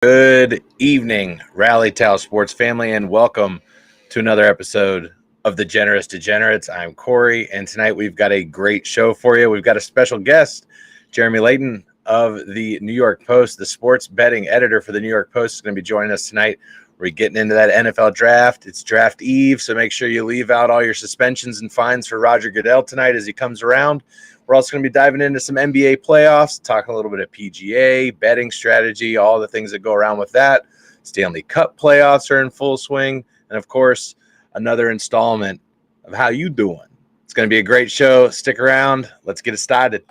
Good evening, Rally Towel Sports family, and welcome to another episode of the Generous Degenerates. I'm Corey, and tonight we've got a great show for you. We've got a special guest, Jeremy Layton of the New York Post, the sports betting editor for the New York Post, is going to be joining us tonight. We're getting into that NFL draft. It's draft eve, so make sure you leave out all your suspensions and fines for Roger Goodell tonight as he comes around. We're also going to be diving into some NBA playoffs, talking a little bit of PGA, betting strategy, all the things that go around with that. Stanley Cup playoffs are in full swing. And, of course, another installment of How You Doin. It's going to be a great show. Stick around. Let's get it started.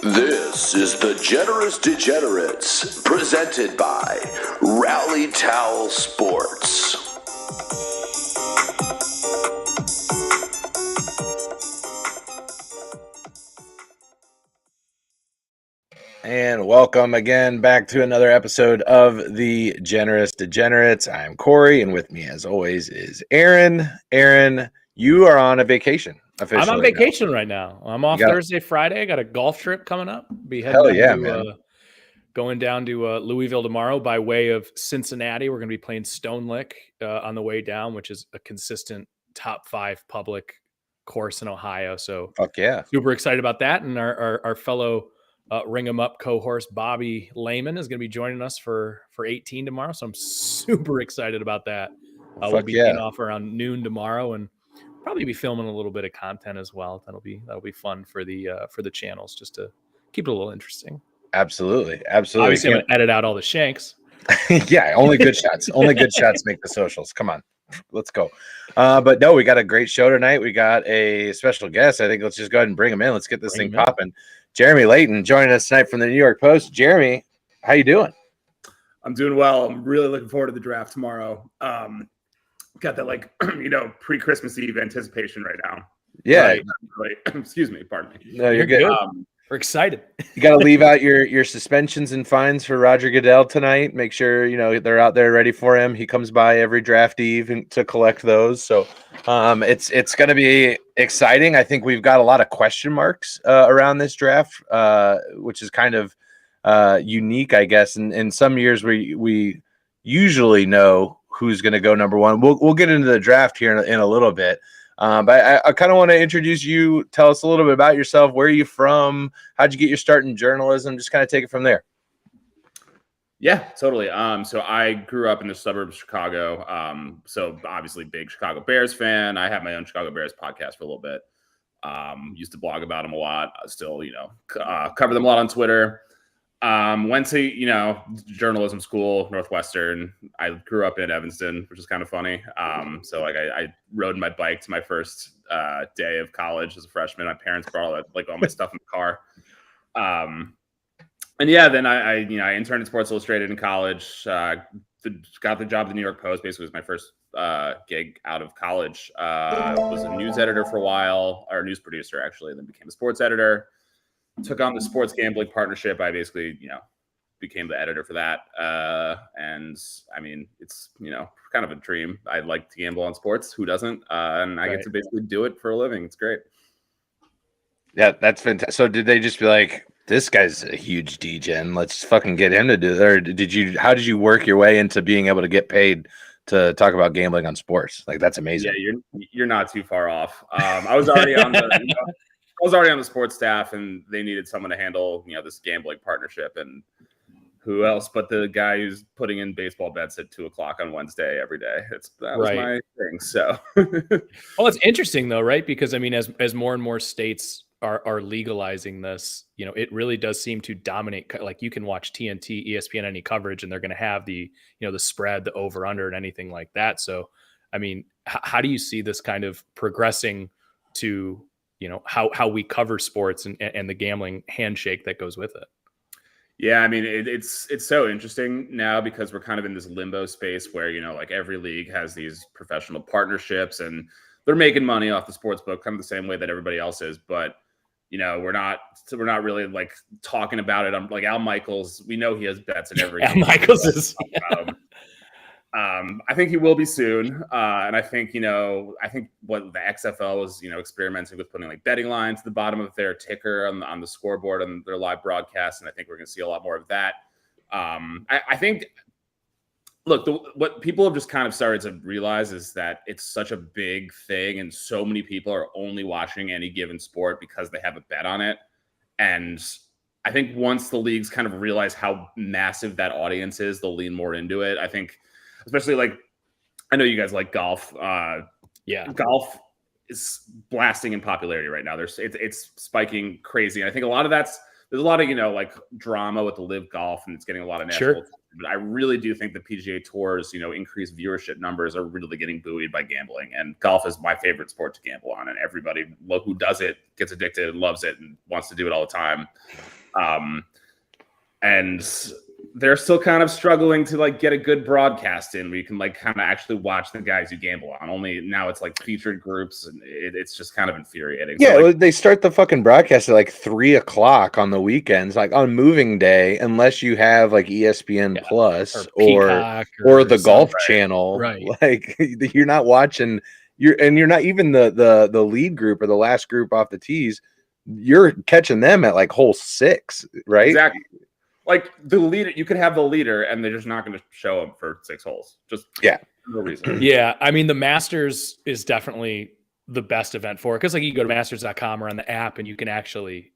This is the Generous Degenerates, presented by Rally Towel Sports. And welcome again back to another episode of the Generous Degenerates. I'm Corey, and with me, as always, is Aaron. Aaron, you are on a vacation. I'm on vacation right now. I'm off Thursday, Friday. I got a golf trip coming up. Be heading going down to Louisville tomorrow by way of Cincinnati. We're going to be playing Stone Lick on the way down, which is a consistent top 5 public course in Ohio. So fuck yeah, super excited about that. And our fellow Ring 'em Up co-horse Bobby Layman is going to be joining us for 18 tomorrow. So I'm super excited about that. We'll be getting off around noon tomorrow and probably be filming a little bit of content as well. That'll be fun for the channels, just to keep it a little interesting. Absolutely. Obviously, I'm gonna edit out all the shanks. Yeah, only good shots. Only good shots make the socials. Come on, let's go. But no, we got a great show tonight. We got a special guest. I think let's just go ahead and bring him in. Let's get this thing popping. Jeremy Layton joining us tonight from the New York Post. Jeremy, how you doing? I'm doing well. I'm really looking forward to the draft tomorrow. Got that pre-Christmas Eve anticipation right now. Yeah. Excuse me. Pardon me. No, you're good. We're excited. You got to leave out your suspensions and fines for Roger Goodell tonight. Make sure they're out there ready for him. He comes by every draft eve to collect those. So it's going to be exciting. I think we've got a lot of question marks around this draft, which is kind of unique, I guess. In some years we usually know who's going to go number one. We'll get into the draft here in a little bit. But I kind of want to introduce you. Tell us a little bit about yourself. Where are you from? How'd you get your start in journalism? Just kind of take it from there. Yeah, totally. So I grew up in the suburbs of Chicago. So obviously big Chicago Bears fan. I have my own Chicago Bears podcast for a little bit. Used to blog about them a lot. Still, cover them a lot on Twitter. Went to, journalism school, Northwestern. I grew up in Evanston, which is kind of funny. So I rode my bike to my first day of college as a freshman. My parents brought all my stuff in the car. Then I interned at Sports Illustrated in college. Got the job at the New York Post. Basically, was my first gig out of college. Was a news editor for a while, or news producer actually, then became a sports editor. Took on the sports gambling partnership. I basically, became the editor for that. And I mean, it's, kind of a dream. I like to gamble on sports. Who doesn't? And I get to basically do it for a living. It's great. Yeah, that's fantastic. So did they just be like, this guy's a huge DGen, let's fucking get him to do it? Or how did you work your way into being able to get paid to talk about gambling on sports? Like, that's amazing. Yeah, you're not too far off. I was already on the sports staff, and they needed someone to handle, this gambling partnership. And who else but the guy who's putting in baseball bets at 2:00 on Wednesday every day? That was my thing. So, well, it's interesting though, right? Because I mean, as more and more states are legalizing this, it really does seem to dominate. Like you can watch TNT, ESPN, any coverage, and they're going to have the spread, the over under, and anything like that. So, I mean, how do you see this kind of progressing to, how we cover sports and the gambling handshake that goes with it? Yeah, I mean, it's so interesting now because we're kind of in this limbo space where, like every league has these professional partnerships and they're making money off the sports book kind of the same way that everybody else is. But, we're not really like talking about it. I'm like Al Michaels. We know he has bets in every Al game. Michaels is. I think he will be soon. And I think, I think what the XFL is, experimenting with putting like betting lines at the bottom of their ticker on the scoreboard on their live broadcast. And I think we're going to see a lot more of that. I think, look, what people have just kind of started to realize is that it's such a big thing. And so many people are only watching any given sport because they have a bet on it. And I think once the leagues kind of realize how massive that audience is, they'll lean more into it. I think, especially like, I know you guys like golf. Golf is blasting in popularity right now. It's spiking crazy. And I think there's a lot of, like drama with the live golf and it's getting a lot of national attention. But I really do think the PGA Tour's, increased viewership numbers are really getting buoyed by gambling. And golf is my favorite sport to gamble on. And everybody who does it gets addicted and loves it and wants to do it all the time. And they're still kind of struggling to like get a good broadcast in where you can like kind of actually watch the guys you gamble on. Only now it's like featured groups and it's just kind of infuriating. Yeah, so, like, they start the fucking broadcast at like 3:00 on the weekends, like on moving day, unless you have like ESPN Plus or the Golf Channel. Right. Like you're not watching. You're not even the lead group or the last group off the tees. You're catching them at like hole 6, right? Exactly. Like the leader, you could have the leader, and they're just not going to show them for 6 holes. Just no reason. Yeah, I mean the Masters is definitely the best event for it because like you go to masters.com or on the app, and you can actually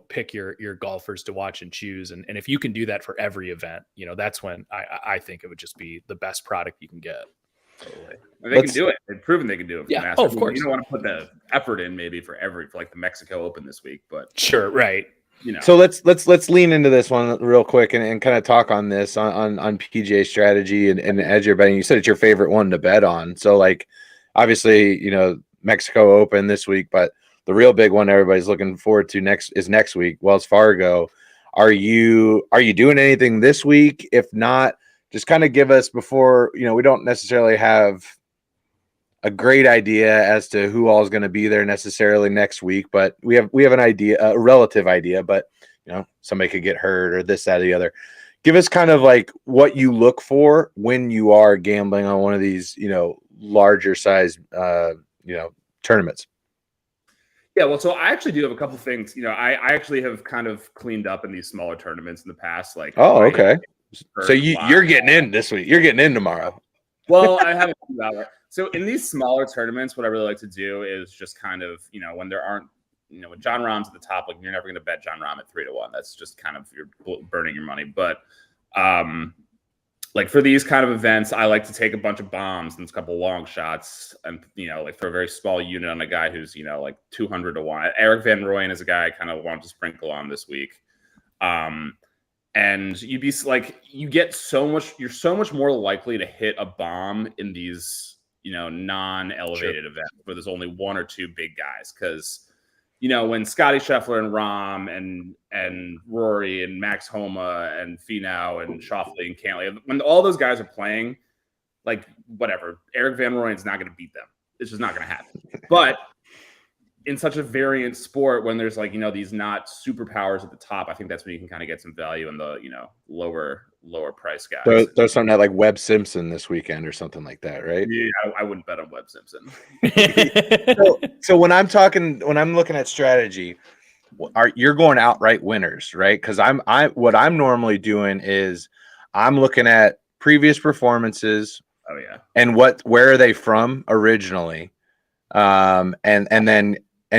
pick your golfers to watch and choose, and if you can do that for every event, that's when I think it would just be the best product you can get. Totally. And they can do it. They've proven they can do it. For the Masters. Oh, of course. You don't want to put the effort in maybe for like the Mexico Open this week, but sure, right. So let's lean into this one real quick and kind of talk on this on PGA strategy and as you're betting. You said it's your favorite one to bet on. So like obviously, Mexico Open this week, but the real big one everybody's looking forward to next week, Wells Fargo. Are you doing anything this week? If not, just kind of give us before, we don't necessarily have a great idea as to who all is going to be there necessarily next week, but we have an idea, a relative idea, but somebody could get hurt or this, that, or the other. Give us kind of like what you look for when you are gambling on one of these, larger size, tournaments. Yeah, well, so I actually do have a couple things. I actually have kind of cleaned up in these smaller tournaments in the past. Like, okay. So you're getting in this week. You're getting in tomorrow. Well, I haven't. So in these smaller tournaments, what I really like to do is just kind of, when there aren't, when John Rahm's at the top, like you're never going to bet John Rahm at 3-1. That's just kind of you're burning your money. But like for these kind of events, I like to take a bunch of bombs and a couple long shots, and like for a very small unit on a guy who's like 200 to 1. Eric Van Rooyen is a guy I kind of want to sprinkle on this week. And you'd be like, you're so much more likely to hit a bomb in these, non-elevated events where there's only one or two big guys. Because, when Scotty Scheffler and Rahm and Rory and Max Homa and Finau and Schauffele and Cantlay, when all those guys are playing, like whatever, Eric Van Rooyen's not going to beat them. It's just not going to happen. But in such a variant sport, when there's like, these not superpowers at the top, I think that's when you can kind of get some value in the, lower price guys. So there's something like Webb Simpson this weekend or something like that, right? Yeah, I wouldn't bet on Webb Simpson. so when I'm looking at strategy, you're going outright winners, right? Because what I'm normally doing is I'm looking at previous performances. Oh yeah. And where are they from originally? And then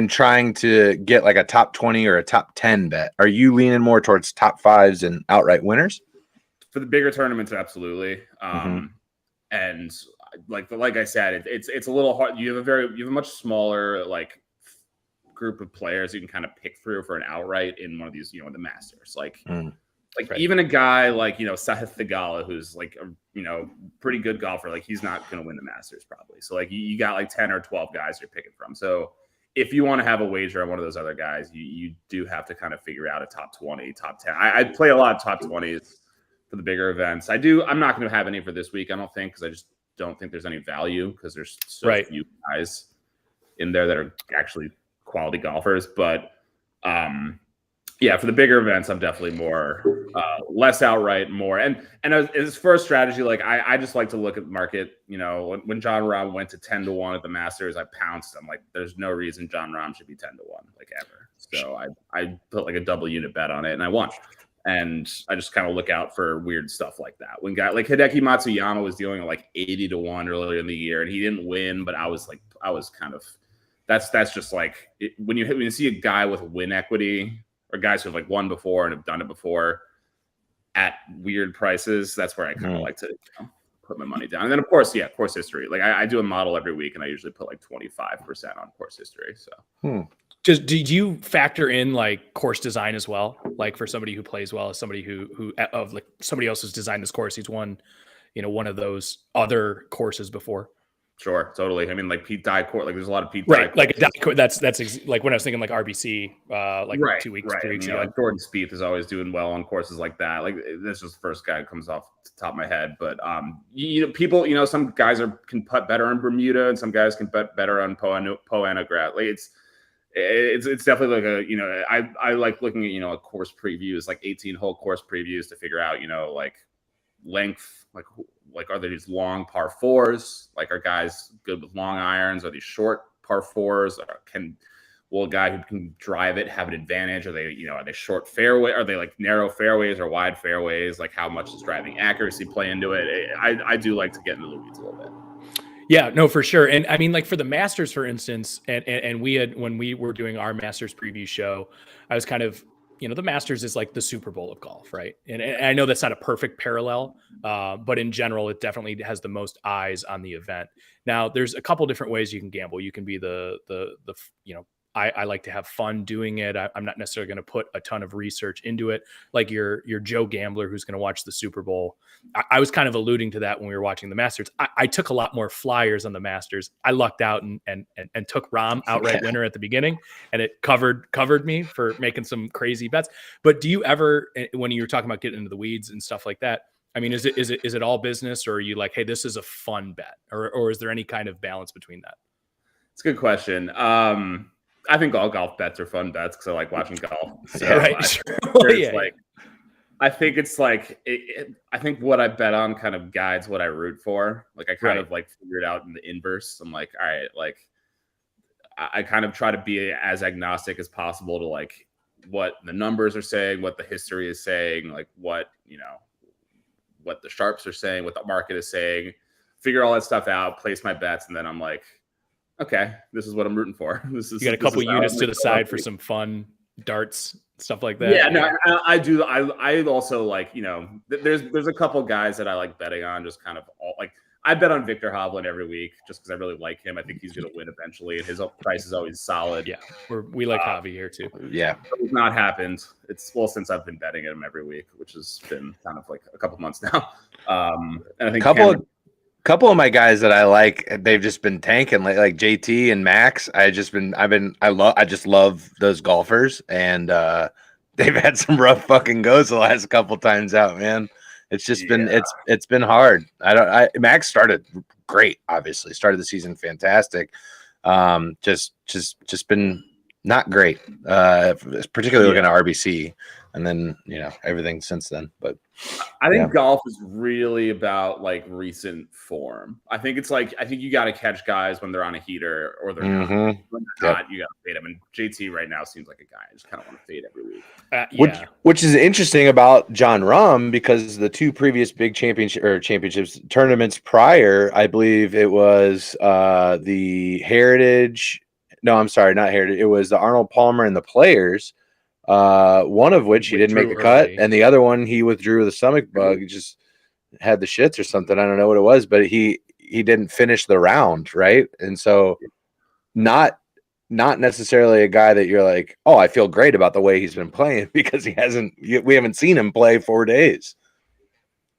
trying to get like a top 20 or a top 10 bet. Are you leaning more towards top 5s and outright winners? For the bigger tournaments, absolutely. And like I said, it's a little hard. You have a much smaller like group of players you can kind of pick through for an outright in one of these, the Masters. Like Right. even a guy like, Sahith Theegala, who's like, a, pretty good golfer, like he's not going to win the Masters probably. So like you got like 10 or 12 guys you're picking from. So if you want to have a wager on one of those other guys, you do have to kind of figure out a top 20, top 10. I play a lot of top 20s for the bigger events. I'm not going to have any for this week, I don't think, because I just don't think there's any value because there's so few guys in there that are actually quality golfers. But yeah, for the bigger events, I'm definitely more less outright, more. And as for a strategy, like I just like to look at the market. When Jon Rahm went to 10-1 at the Masters, I pounced. I'm like, there's no reason Jon Rahm should be 10-1, like ever. So I put like a double unit bet on it and I won. And I just kind of look out for weird stuff like that. When guy like Hideki Matsuyama was dealing at like 80-1 earlier in the year and he didn't win, but I was kind of, that's just like when you see a guy with win equity, or guys who have like won before and have done it before at weird prices, that's where I kind of like to put my money down. And then of course, course history. Like I do a model every week and I usually put like 25% on course history. So did you factor in like course design as well? Like for somebody who plays well, as somebody who of like somebody else has designed this course, he's won, one of those other courses before. Sure, totally. I mean, like Pete Dye court, like there's a lot of Pete Dye. Dye. Like a Dye court, that's like when I was thinking like RBC, like 2 weeks, 3 weeks ago. Like Jordan Spieth is always doing well on courses like that. Like this is the first guy that comes off the top of my head. But people, some guys can putt better on Bermuda, and some guys can putt better on Poa-annua. Like it's definitely like I like looking at a course previews, like 18-hole course previews to figure out like length, like are there these long par fours? Like are guys good with long irons? Are these short par fours? Will a guy who can drive it have an advantage? Are they short fairway? Are they like narrow fairways or wide fairways? Like how much does driving accuracy play into it? I do like to get into the weeds a little bit. Yeah, no, for sure. And I mean, like for the Masters, for instance, and we had, when we were doing our Masters preview show, I was kind of, the Masters is like the Super Bowl of golf, right? And I know that's not a perfect parallel, but in general, it definitely has the most eyes on the event. Now, there's a couple different ways you can gamble. You can be I like to have fun doing it. I'm not necessarily going to put a ton of research into it. Like your Joe Gambler who's going to watch the Super Bowl. I was kind of alluding to that when we were watching the Masters. I took a lot more flyers on the Masters. I lucked out and took Rahm outright winner at the beginning, and it covered me for making some crazy bets. But do you ever, when you were talking about getting into the weeds and stuff like that, I mean, is it all business, or are you like, hey, this is a fun bet, or is there any kind of balance between that? It's a good question. I think all golf bets are fun bets because I like watching golf. So right. I think it's like, I think what I bet on kind of guides what I root for. Like I kind of like figure it out in the inverse. I'm like, all right, like I kind of try to be as agnostic as possible to like what the numbers are saying, what the history is saying, like what the sharps are saying, what the market is saying, figure all that stuff out, place my bets. And then I'm like, okay, this is what I'm rooting for. You got a couple units to the side for some fun darts, stuff like that. Yeah, no, I do. I also like, there's a couple guys that I like betting on, just kind of all like I bet on Victor Hovland every week just because I really like him. I think he's going to win eventually, and his price is always solid. Yeah, we like Javi here too. Yeah, it's not happened. Since I've been betting him every week, which has been kind of like a couple months now. And I think couple of my guys that I like, they've just been tanking, like JT and Max. I just love those golfers, and they've had some rough fucking goes the last couple times out, man. It's just been it's been hard. Max started great, obviously started the season fantastic. Just been not great, particularly looking at RBC, and then everything since then. But I think golf is really about like recent form. I think you got to catch guys when they're on a heater or they're not. When they're not, you got to fade them. And JT right now seems like a guy I just kind of want to fade every week. Which is interesting about Jon Rahm, because the two previous big championships tournaments prior, I believe it was the Heritage. No, I'm sorry, not Heritage. It was the Arnold Palmer and the Players. One of which he didn't make the cut, and the other one he withdrew with a stomach bug. He just had the shits or something. I don't know what it was, but he didn't finish the round, right? And so not not necessarily a guy that you're like, oh, I feel great about the way he's been playing because we haven't seen him play 4 days.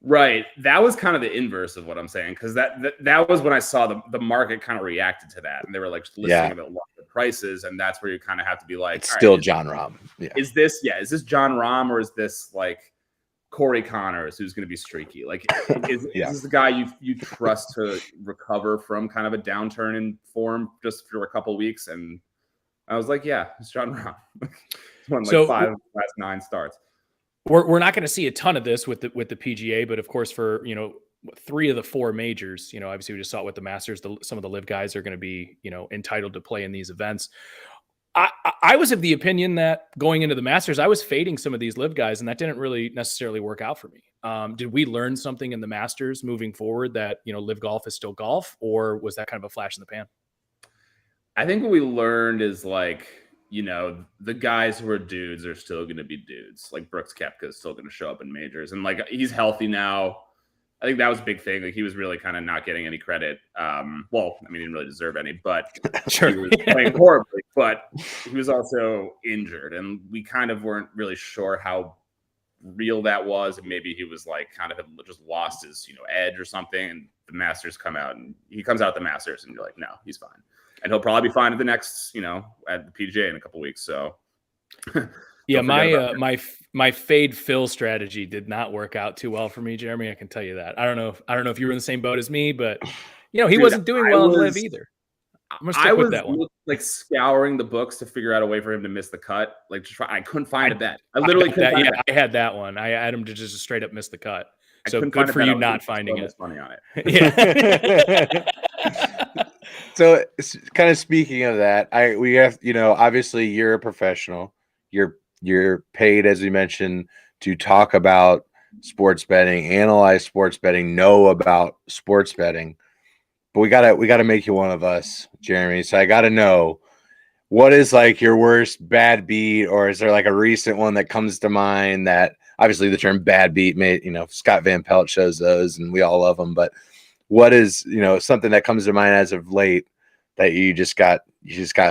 Right. That was kind of the inverse of what I'm saying, because that was when I saw the market kind of reacted to that, and they were like listing at larger prices, and that's where you kind of have to be like, it's still John Rahm. Yeah. Is this John Rahm, or is this like Corey Connors, who's going to be streaky? Like, is this the guy you trust to recover from kind of a downturn in form just for a couple of weeks? And I was like, yeah, it's John Rahm. Won like 5 of the last 9 starts. We're not going to see a ton of this with the PGA, but of course, for 3 of the 4 majors, obviously we just saw it with the Masters. Some of the live guys are going to be entitled to play in these events. I was of the opinion that going into the Masters, I was fading some of these live guys, and that didn't really necessarily work out for me. Did we learn something in the Masters moving forward that live golf is still golf, or was that kind of a flash in the pan? I think what we learned is like, the guys who are dudes are still going to be dudes. Like Brooks Koepka is still going to show up in majors, and like he's healthy now. I think that was a big thing. Like he was really kind of not getting any credit. Well, I mean, he didn't really deserve any, but sure. He was playing horribly. But he was also injured, and we kind of weren't really sure how real that was. And maybe he was like kind of just lost his edge or something. And the Masters come out, and he comes out at the Masters, and you're like, no, he's fine. And he'll probably be fine at the next, at the PGA in a couple of weeks. So, yeah, my fade Phil strategy did not work out too well for me, Jeremy. I can tell you that. I don't know if you were in the same boat as me, but he wasn't doing well in live either. I'm gonna stick with that one. Like scouring the books to figure out a way for him to miss the cut. Like I couldn't find a bet. I literally couldn't find I had that one. I had him to just straight up miss the cut. So good for you not finding it. Money on it. Yeah. So kind of speaking of that, we have, obviously you're a professional. You're paid, as we mentioned, to talk about sports betting, analyze sports betting, know about sports betting. But we gotta make you one of us, Jeremy. So I gotta know, what is like your worst bad beat, or is there like a recent one that comes to mind that obviously the term bad beat made, Scott Van Pelt shows those and we all love them, but what is, something that comes to mind as of late that you just got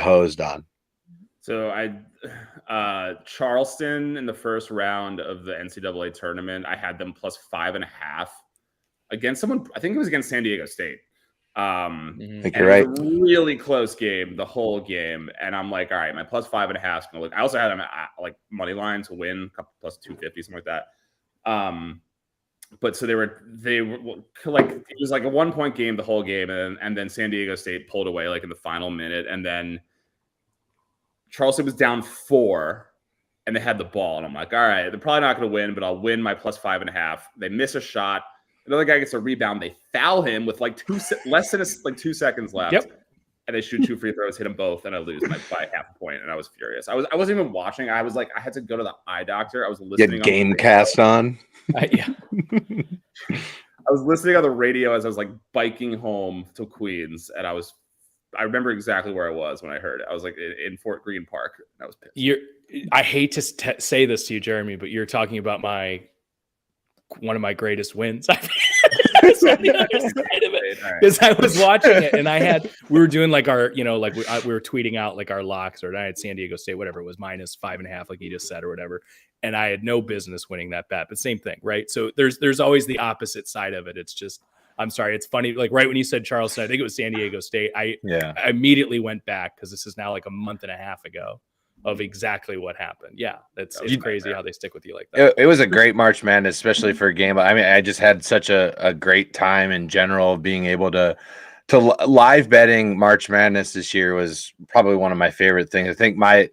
hosed on? So Charleston in the first round of the NCAA tournament, I had them plus 5.5 against someone. I think it was against San Diego State. I think you're right. It was a really close game, the whole game. And I'm like, all right, my plus 5.5 is going to look. I also had them at like money line to win, plus 250, something like that. But so they were like, it was like a 1-point game the whole game, and then San Diego State pulled away like in the final minute, and then Charleston was down 4, and they had the ball, and I'm like, all right, they're probably not going to win, but I'll win my plus 5.5. They miss a shot, another guy gets a rebound, they foul him with like less than 2 seconds left. Yep. And they shoot 2 free throws, hit them both, and I lose by half a point. And I was furious. I wasn't even watching. I was like, I had to go to the eye doctor. I was listening. Get Gamecast on. Yeah. I was listening on the radio as I was like biking home to Queens, and I remember exactly where I was when I heard it. I was like in Fort Greene Park. And I was pissed. I hate to say this to you, Jeremy, but you're talking about one of my greatest wins. Because I was watching it, and we were doing like our, we were tweeting out like our locks, or I had San Diego State, whatever it was, minus 5.5, like you just said, or whatever. And I had no business winning that bet, but same thing, right? So there's always the opposite side of it. It's just, I'm sorry, it's funny. Like right when you said Charleston, I think it was San Diego State. I immediately went back, because this is now like a month and a half ago, of exactly what happened. Yeah, it's crazy how they stick with you like that. It was a great March Madness, especially for a game. I mean, I just had such a great time in general. Being able to live betting March Madness this year was probably one of my favorite things. I think my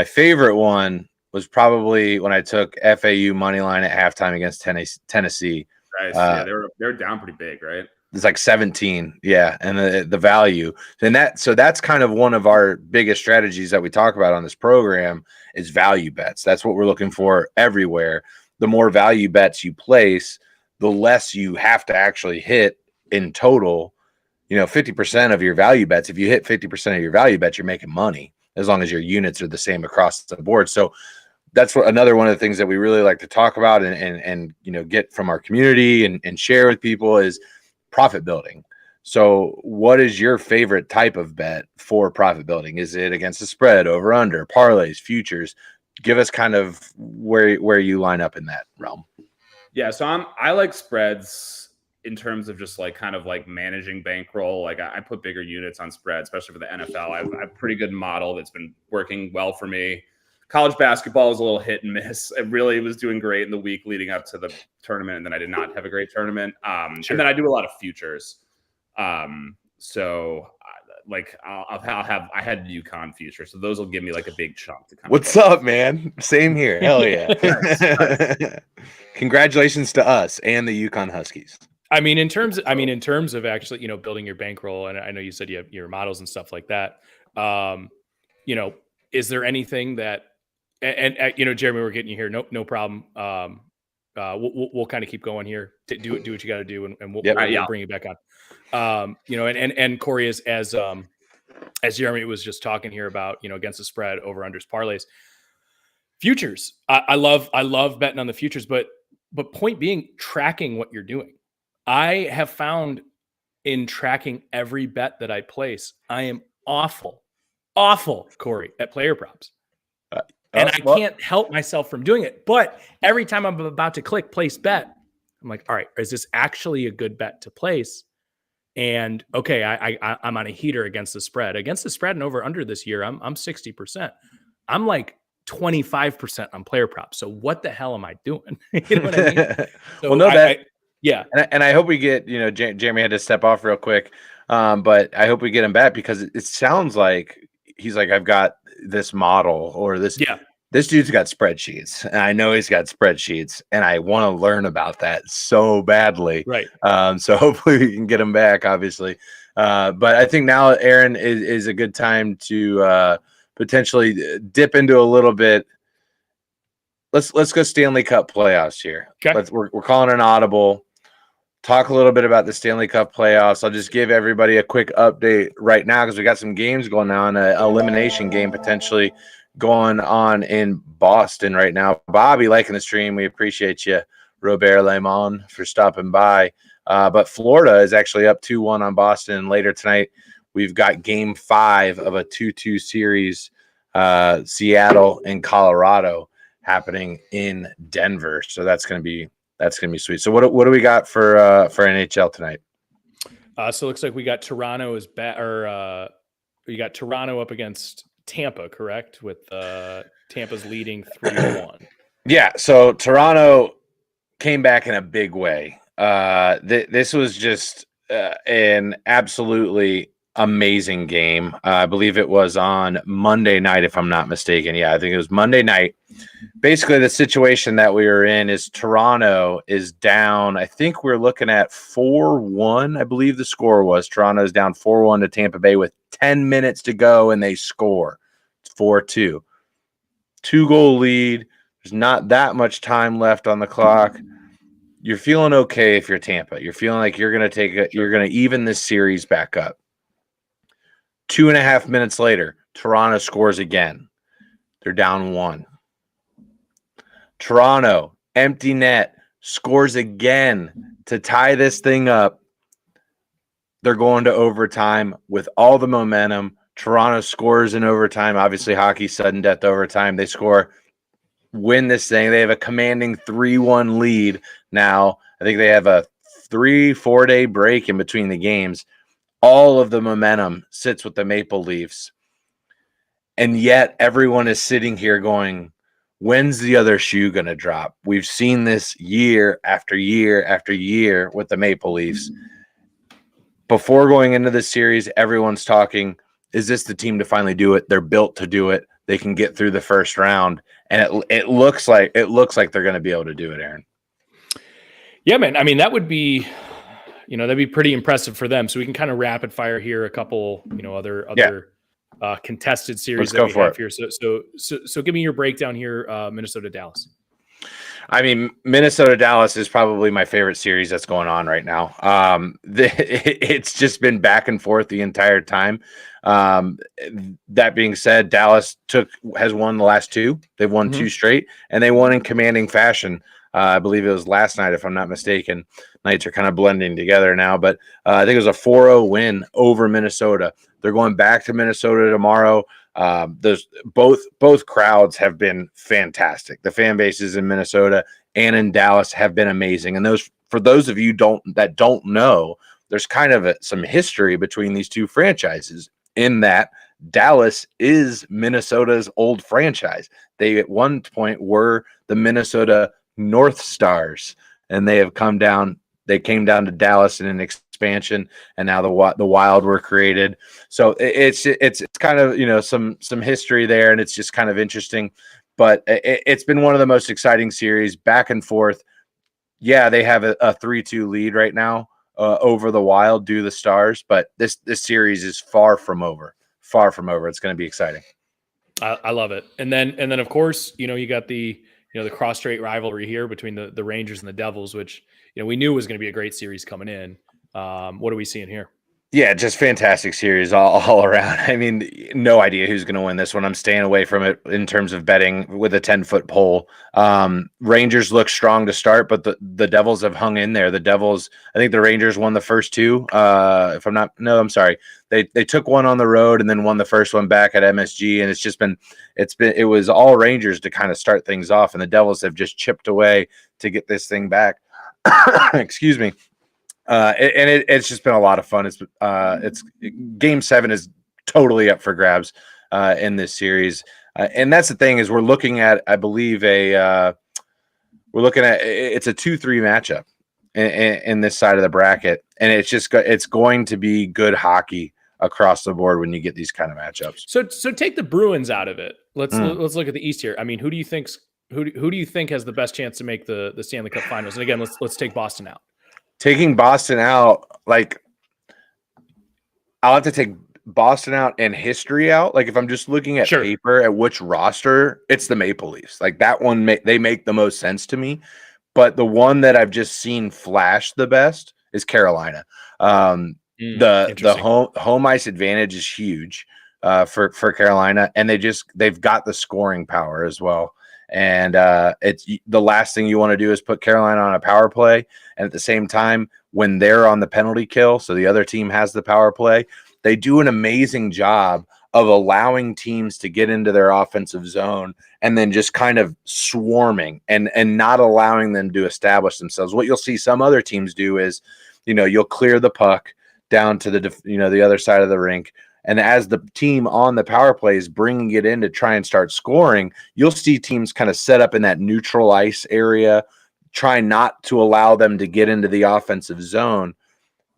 favorite one was probably when I took FAU money line at halftime against Tennessee. Nice. Yeah, they were down pretty big, right? It's like 17, yeah, and the value, and that's kind of one of our biggest strategies that we talk about on this program is value bets. That's what we're looking for everywhere. The more value bets you place, the less you have to actually hit in total. 50% of your value bets. If you hit 50% of your value bets, you're making money as long as your units are the same across the board. So that's another one of the things that we really like to talk about and get from our community and share with people is profit building. So what is your favorite type of bet for profit building? Is it against the spread, over under, parlays, futures? Give us kind of where you line up in that realm. Yeah, so I like spreads in terms of just like kind of like managing bankroll. Like I put bigger units on spread, especially for the NFL. I have a pretty good model that's been working well for me. College basketball was a little hit and miss. It really was doing great in the week leading up to the tournament, and then I did not have a great tournament. And then I do a lot of futures. So like I had UConn future, so those will give me like a big chunk to kind What's up, man? Same here. Hell yeah. Nice. Congratulations to us and the UConn Huskies. I mean, in terms of actually, building your bankroll, and I know you said you have your models and stuff like that. Is there anything that, and Jeremy, we're getting you here. No problem. We'll kind of keep going here. Do what you got to do, and we'll bring you back on. And Corey, as Jeremy was just talking here about, against the spread, over unders, parlays, futures. I love betting on the futures, but point being, tracking what you're doing. I have found in tracking every bet that I place, I am awful, Corey, at player props. And I can't help myself from doing it. But every time I'm about to click place bet, I'm like, all right, is this actually a good bet to place? And okay, I'm on a heater against the spread. Against the spread and over under this year, I'm 60%. I'm like 25% on player props. So what the hell am I doing? You know what I mean? So yeah. And I hope we get, Jeremy had to step off real quick. But I hope we get him back, because it sounds like he's like, I've got this model or this. Yeah. This dude's got spreadsheets, and I know he's got spreadsheets, and I want to learn about that so badly. Right. So hopefully we can get him back, obviously. But I think now, Aaron, is a good time to potentially dip into a little bit. Let's go Stanley Cup playoffs here. Okay. We're calling an audible. Talk a little bit about the Stanley Cup playoffs. I'll just give everybody a quick update right now, because we got some games going on, an elimination game potentially going on in Boston right now. Bobby liking the stream. We appreciate you, Robert Layton, for stopping by. But Florida is actually up 2-1 on Boston. Later tonight, we've got game 5 of a 2-2 series, Seattle and Colorado, happening in Denver. So that's going to be sweet. So what do we got for NHL tonight? So it looks like we got Toronto you got Toronto up against Tampa, correct? With Tampa's leading 3-1. Yeah. So Toronto came back in a big way. This was just an absolutely amazing game. I believe it was on Monday night, if I'm not mistaken. Yeah, I think it was Monday night. Basically, the situation that we were in is Toronto is down. I think we're looking at 4-1. I believe the score was. Toronto is down 4-1 to Tampa Bay with 10 minutes to go, and they score. It's 4-2. 2-goal lead. There's not that much time left on the clock. You're feeling okay if you're Tampa. You're feeling like you're going to even this series back up. 2.5 minutes later, Toronto scores again. They're down 1. Toronto, empty net, scores again to tie this thing up. They're going to overtime with all the momentum. Toronto scores in overtime. Obviously, hockey, sudden death overtime. They score, win this thing. They have a commanding 3-1 lead now. I think they have a 3-4 day break in between the games. All of the momentum sits with the Maple Leafs. And yet everyone is sitting here going, when's the other shoe going to drop? We've seen this year after year after year with the Maple Leafs. Before going into this series, everyone's talking, is this the team to finally do it? They're built to do it. They can get through the first round. And it looks like they're going to be able to do it, Aaron. Yeah, man. I mean, that would be, that'd be pretty impressive for them. So we can kind of rapid fire here a couple, other contested series that we have here. So give me your breakdown here, Minnesota, Dallas. I mean, Minnesota Dallas is probably my favorite series that's going on right now. It's just been back and forth the entire time. That being said, Dallas has won the last 2. They've won 2 straight, and they won in commanding fashion. I believe it was last night, if I'm not mistaken. Nights are kind of blending together now, but I think it was a 4-0 win over Minnesota. They're going back to Minnesota tomorrow. There's both crowds have been fantastic. The fan bases in Minnesota and in Dallas have been amazing. And for those of you that don't know, there's kind of some history between these two franchises in that Dallas is Minnesota's old franchise. They at one point were the Minnesota North Stars, and they have come down. They came down to Dallas in an expansion, and now the Wild were created. So it's kind of some history there, and it's just kind of interesting. But it's been one of the most exciting series, back and forth. Yeah, they have a 3-2 lead right now over the Wild due to the Stars, but this series is far from over. Far from over. It's going to be exciting. I love it. And then of course, you got the cross-strait rivalry here between the Rangers and the Devils, which we knew was going to be a great series coming in. What are we seeing here? Yeah, just fantastic series all around. I mean, no idea who's going to win this one. I'm staying away from it in terms of betting with a 10-foot pole. Rangers look strong to start, but the Devils have hung in there. I think the Rangers won the first two. I'm sorry. They took one on the road and then won the first one back at MSG. And it was all Rangers to kind of start things off. And the Devils have just chipped away to get this thing back. Excuse me. It's just been a lot of fun. It's Game 7 is totally up for grabs in this series, and that's the thing is we're looking at, I believe it's a 2-3 matchup in this side of the bracket, and it's going to be good hockey across the board when you get these kind of matchups. So take the Bruins out of it. Let's look at the East here. I mean, who do you think has the best chance to make the Stanley Cup Finals? And again, let's take Boston out. Taking Boston out, like I'll have to take Boston out and history out. Like if I'm just looking at paper at which roster, it's the Maple Leafs. Like that one, they make the most sense to me. But the one that I've just seen flash the best is Carolina. The home ice advantage is huge for Carolina, and they've got the scoring power as well. And it's the last thing you want to do is put Carolina on a power play. And at the same time, when they're on the penalty kill, so the other team has the power play, they do an amazing job of allowing teams to get into their offensive zone and then just kind of swarming and not allowing them to establish themselves. What you'll see some other teams do is, you'll clear the puck down to the other side of the rink. And as the team on the power play is bringing it in to try and start scoring, you'll see teams kind of set up in that neutral ice area, try not to allow them to get into the offensive zone.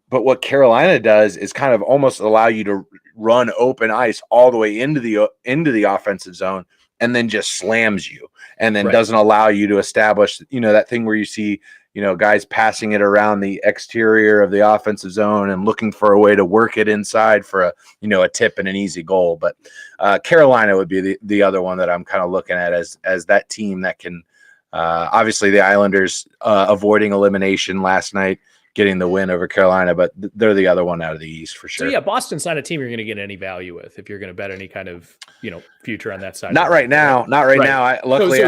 But what Carolina does is kind of almost allow you to run open ice all the way into the offensive zone and then just slams you and then doesn't allow you to establish, that thing where you see, guys passing it around the exterior of the offensive zone and looking for a way to work it inside for a tip and an easy goal. But Carolina would be the other one that I'm kind of looking at as that team that can, obviously the Islanders avoiding elimination last night, getting the win over Carolina, but they're the other one out of the East for sure. So yeah, Boston's not a team you're going to get any value with if you're going to bet any kind of future on that side. Not right now. Not right now. I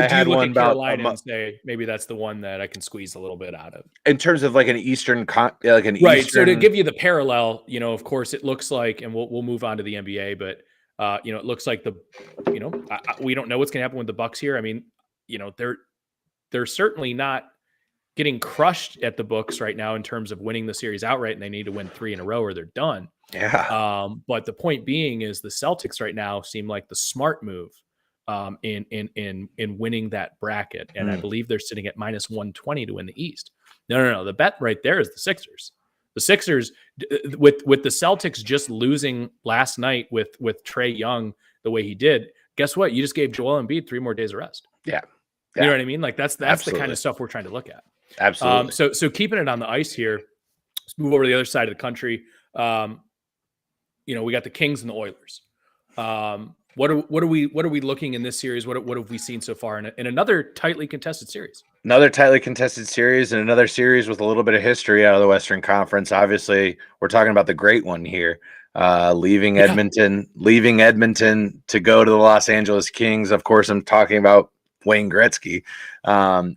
had one about Carolina and say maybe that's the one that I can squeeze a little bit out of. In terms of like an Eastern, right. Eastern... So to give you the parallel, of course, it looks like, and we'll move on to the NBA, but it looks like we don't know what's going to happen with the Bucks here. I mean, they're certainly not getting crushed at the books right now in terms of winning the series outright, and they need to win 3 in a row or they're done. Yeah. But the point being is the Celtics right now seem like the smart move in winning that bracket, and I believe they're sitting at -120 to win the East. No. The bet right there is the Sixers. The Sixers with the Celtics just losing last night with Trae Young the way he did. Guess what? You just gave Joel Embiid 3 more days of rest. Yeah. You know what I mean? Like that's the kind of stuff we're trying to look at. Absolutely. So keeping it on the ice here, let's move over to the other side of the country. We got the Kings and the Oilers. What are we looking in this series? What have we seen so far in another tightly contested series? Another tightly contested series and another series with a little bit of history out of the Western Conference. Obviously, we're talking about the great one here. Leaving Edmonton to go to the Los Angeles Kings. Of course, I'm talking about Wayne Gretzky.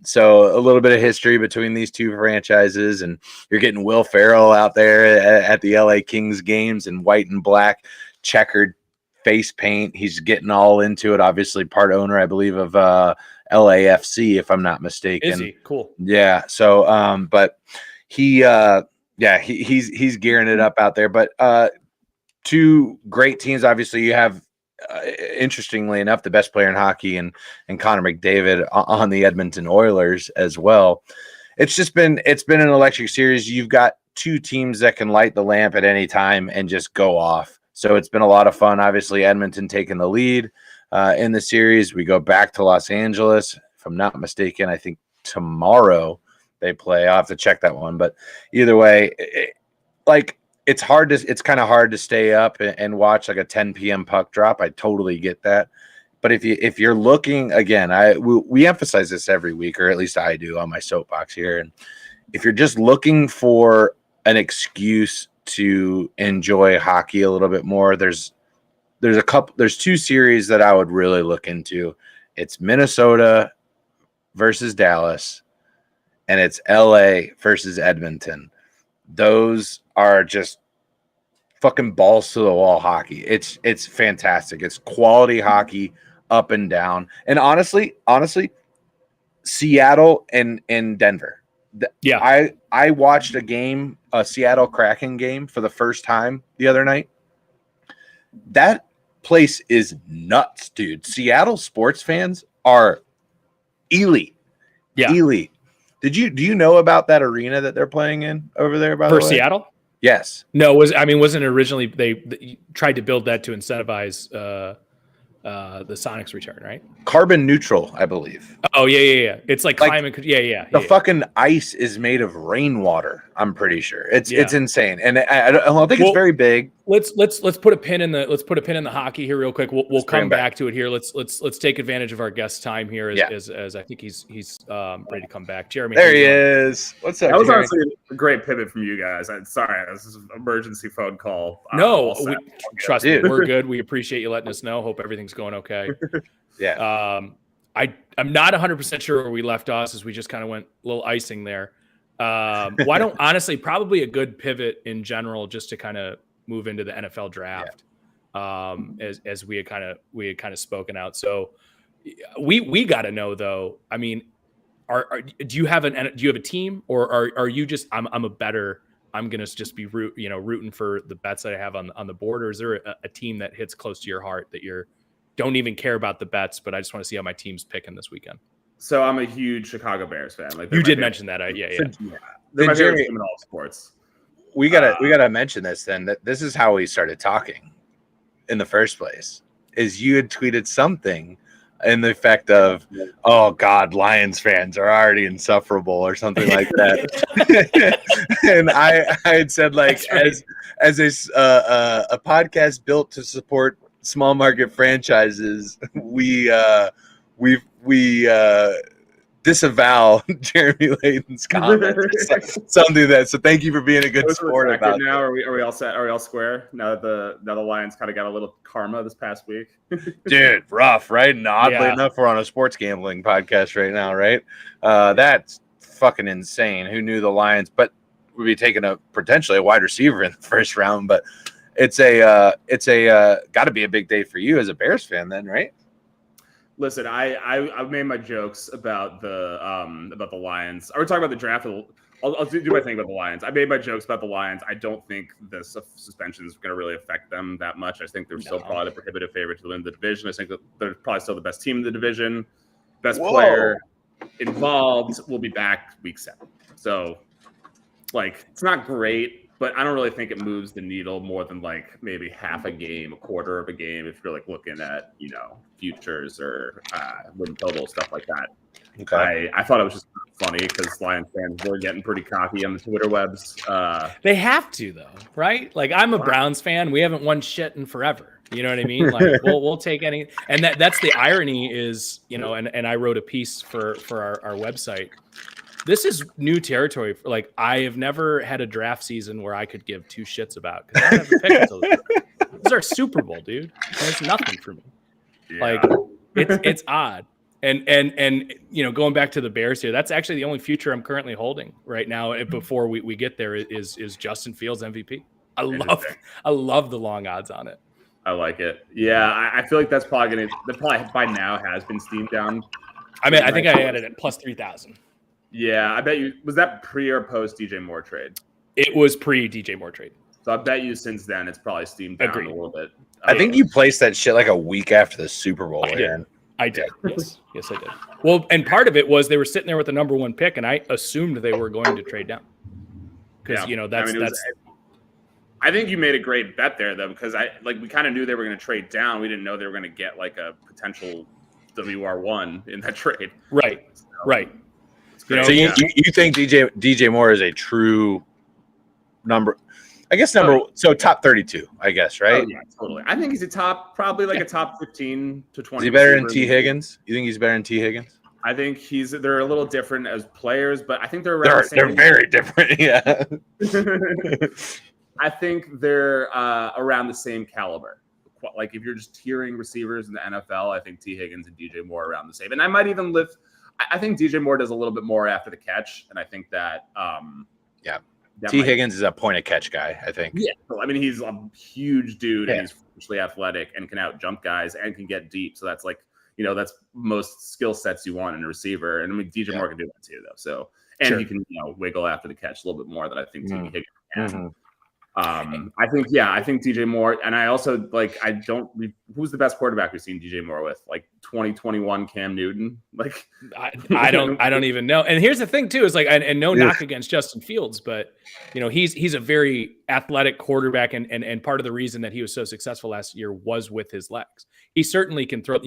So a little bit of history between these two franchises, and you're getting Will Ferrell out there at the LA Kings games in white and black checkered face paint. He's getting all into it. Obviously, part owner, I believe, of LAFC, if I'm not mistaken. Is he? Cool. Yeah. So, but he's gearing it up out there. But two great teams. Obviously, you have, interestingly enough, the best player in hockey and Connor McDavid on the Edmonton Oilers as well. It's been an electric series. You've got two teams that can light the lamp at any time and just go off. So it's been a lot of fun. Obviously, Edmonton taking the lead in the series. We go back to Los Angeles, if I'm not mistaken. I think tomorrow they play. I'll have to check that one. But either way, it's kind of hard to stay up and watch like a 10 p.m. puck drop. I totally get that. But if you're looking, again, we emphasize this every week, or at least I do on my soapbox here. And if you're just looking for an excuse to enjoy hockey a little bit more, there's two series that I would really look into. It's Minnesota versus Dallas, and it's LA versus Edmonton. Those are just fucking balls to the wall hockey. It's fantastic. It's quality hockey up and down. And honestly, Seattle and Denver. Yeah. I watched a Seattle Kraken game for the first time the other night. That place is nuts, dude. Seattle sports fans are elite. Yeah. Elite. Do you know about that arena that they're playing in over there, by the way? For Seattle? Yes. No, wasn't it originally they tried to build that to incentivize the Sonics return, right? Carbon neutral, I believe. Oh yeah. It's like climate. The fucking ice is made of rainwater. I'm pretty sure it's insane, and I don't think it's very big. Let's put a pin in the hockey here real quick. We'll come back to it here. Let's take advantage of our guest's time here as I think he's ready to come back. Jeremy, there he is. What's up? That was Jeremy? honestly a great pivot from you guys. Sorry, this is an emergency phone call. No, trust me, we're good. We appreciate you letting us know. Hope everything's going okay. Yeah. I'm not 100% sure where we left off, as we just kind of went a little icing there. Why don't honestly probably a good pivot in general just to kind of move into the NFL draft, as we had kind of spoken out. So we got to know though. I mean, do you have a team, or are you just I'm a bettor? I'm gonna just be rooting for the bets that I have on the board, or is there a team that hits close to your heart that you're don't even care about the bets, but I just want to see how my team's picking this weekend? So I'm a huge Chicago Bears fan. Like you did mention that, yeah. They're my favorite team in all sports. We gotta mention this then. That this is how we started talking in the first place. Is you had tweeted something in the effect of, "Oh God, Lions fans are already insufferable" or something like that. And I had said, like, as a podcast built to support small market franchises, we disavow Jeremy Layton's comment. Something that. So thank you for being a good sport about. Now are we all set? Are we all square? Now that the Lions kind of got a little karma this past week. Dude, rough, right? And oddly enough, we're on a sports gambling podcast right now, right? That's fucking insane. Who knew the Lions? But would be taking potentially a wide receiver in the first round. But it's got to be a big day for you as a Bears fan, then, right? Listen, I've made my jokes about the Lions. Are we talking about the draft? I'll do my thing about the Lions. I made my jokes about the Lions. I don't think the suspension is going to really affect them that much. I think they're still probably the prohibitive favorite to win the division. I think that they're probably still the best team in the division. Best player involved will be back week 7. So, like, it's not great, but I don't really think it moves the needle more than like maybe half a game, a quarter of a game, if you're like looking at, futures or win total, stuff like that. Okay. I thought it was just funny because Lions fans were getting pretty cocky on the Twitter webs. They have to, though, right? Like, I'm a Browns fan. We haven't won shit in forever. You know what I mean? Like, we'll take any. And that's the irony is, and I wrote a piece for our website. This is new territory. Like, I have never had a draft season where I could give two shits about, because I haven't picked until this is our Super Bowl, dude. And it's nothing for me. Yeah. Like, it's odd. And going back to the Bears here, that's actually the only future I'm currently holding right now. Before we get there, is Justin Fields MVP. I love the long odds on it. I like it. Yeah, I feel like that's probably by now has been steamed down. I mean, I think I added it plus 3,000. Yeah, I bet you was that pre or post DJ Moore trade? It was pre DJ Moore trade. So I bet you since then it's probably steamed down a little bit. I think you placed that shit like a week after the Super Bowl. I did. Yes, I did. Well, and part of it was they were sitting there with the number 1 pick, and I assumed they were going to trade down because that's. I think you made a great bet there, though, because we kind of knew they were going to trade down. We didn't know they were going to get like a potential WR1 in that trade. Right. Right. So you think DJ Moore is a true number? I guess so top 32, I guess, right? Oh, yeah, totally. I think he's probably a top 15 to 20. Is he better than T. Higgins? You think he's better than T. Higgins? I think they're a little different as players, but I think they're they're very different. Yeah. I think they're around the same caliber. Like if you're just hearing receivers in the NFL, I think T. Higgins and DJ Moore are around the same. And I might even I think DJ Moore does a little bit more after the catch, and I think that T. Higgins is a point of catch guy, I think. Yeah, I mean he's a huge dude and he's freakishly athletic and can out jump guys and can get deep. So that's that's most skill sets you want in a receiver. And I mean DJ Moore can do that too, though. So he can wiggle after the catch a little bit more than I think T. Higgins can. Mm-hmm. I think DJ Moore, and I also who's the best quarterback we've seen DJ Moore with? Like 2021 Cam Newton? Like I don't even know. And here's the thing too, is and no knock against Justin Fields, but he's a very athletic quarterback, and part of the reason that he was so successful last year was with his legs. He certainly can throw.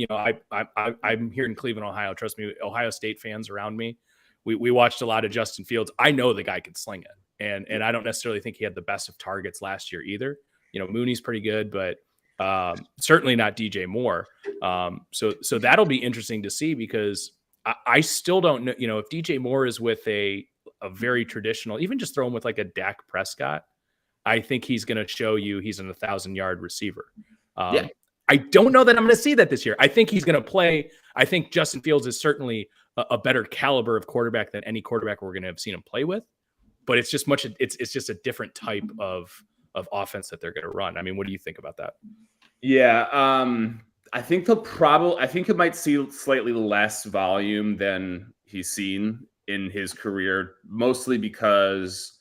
I'm here in Cleveland, Ohio. Trust me, Ohio State fans around me, we watched a lot of Justin Fields. I know the guy can sling it. And I don't necessarily think he had the best of targets last year either. Mooney's pretty good, but certainly not DJ Moore. So that'll be interesting to see, because I still don't know. If DJ Moore is with a very traditional, even just throw him with like a Dak Prescott, I think he's going to show you he's an 1,000-yard receiver. I don't know that I'm going to see that this year. I think he's going to play. I think Justin Fields is certainly a better caliber of quarterback than any quarterback we're going to have seen him play with. But it's just it's just a different type of offense that they're going to run. I mean, what do you think about that? Yeah, I think it might see slightly less volume than he's seen in his career, mostly because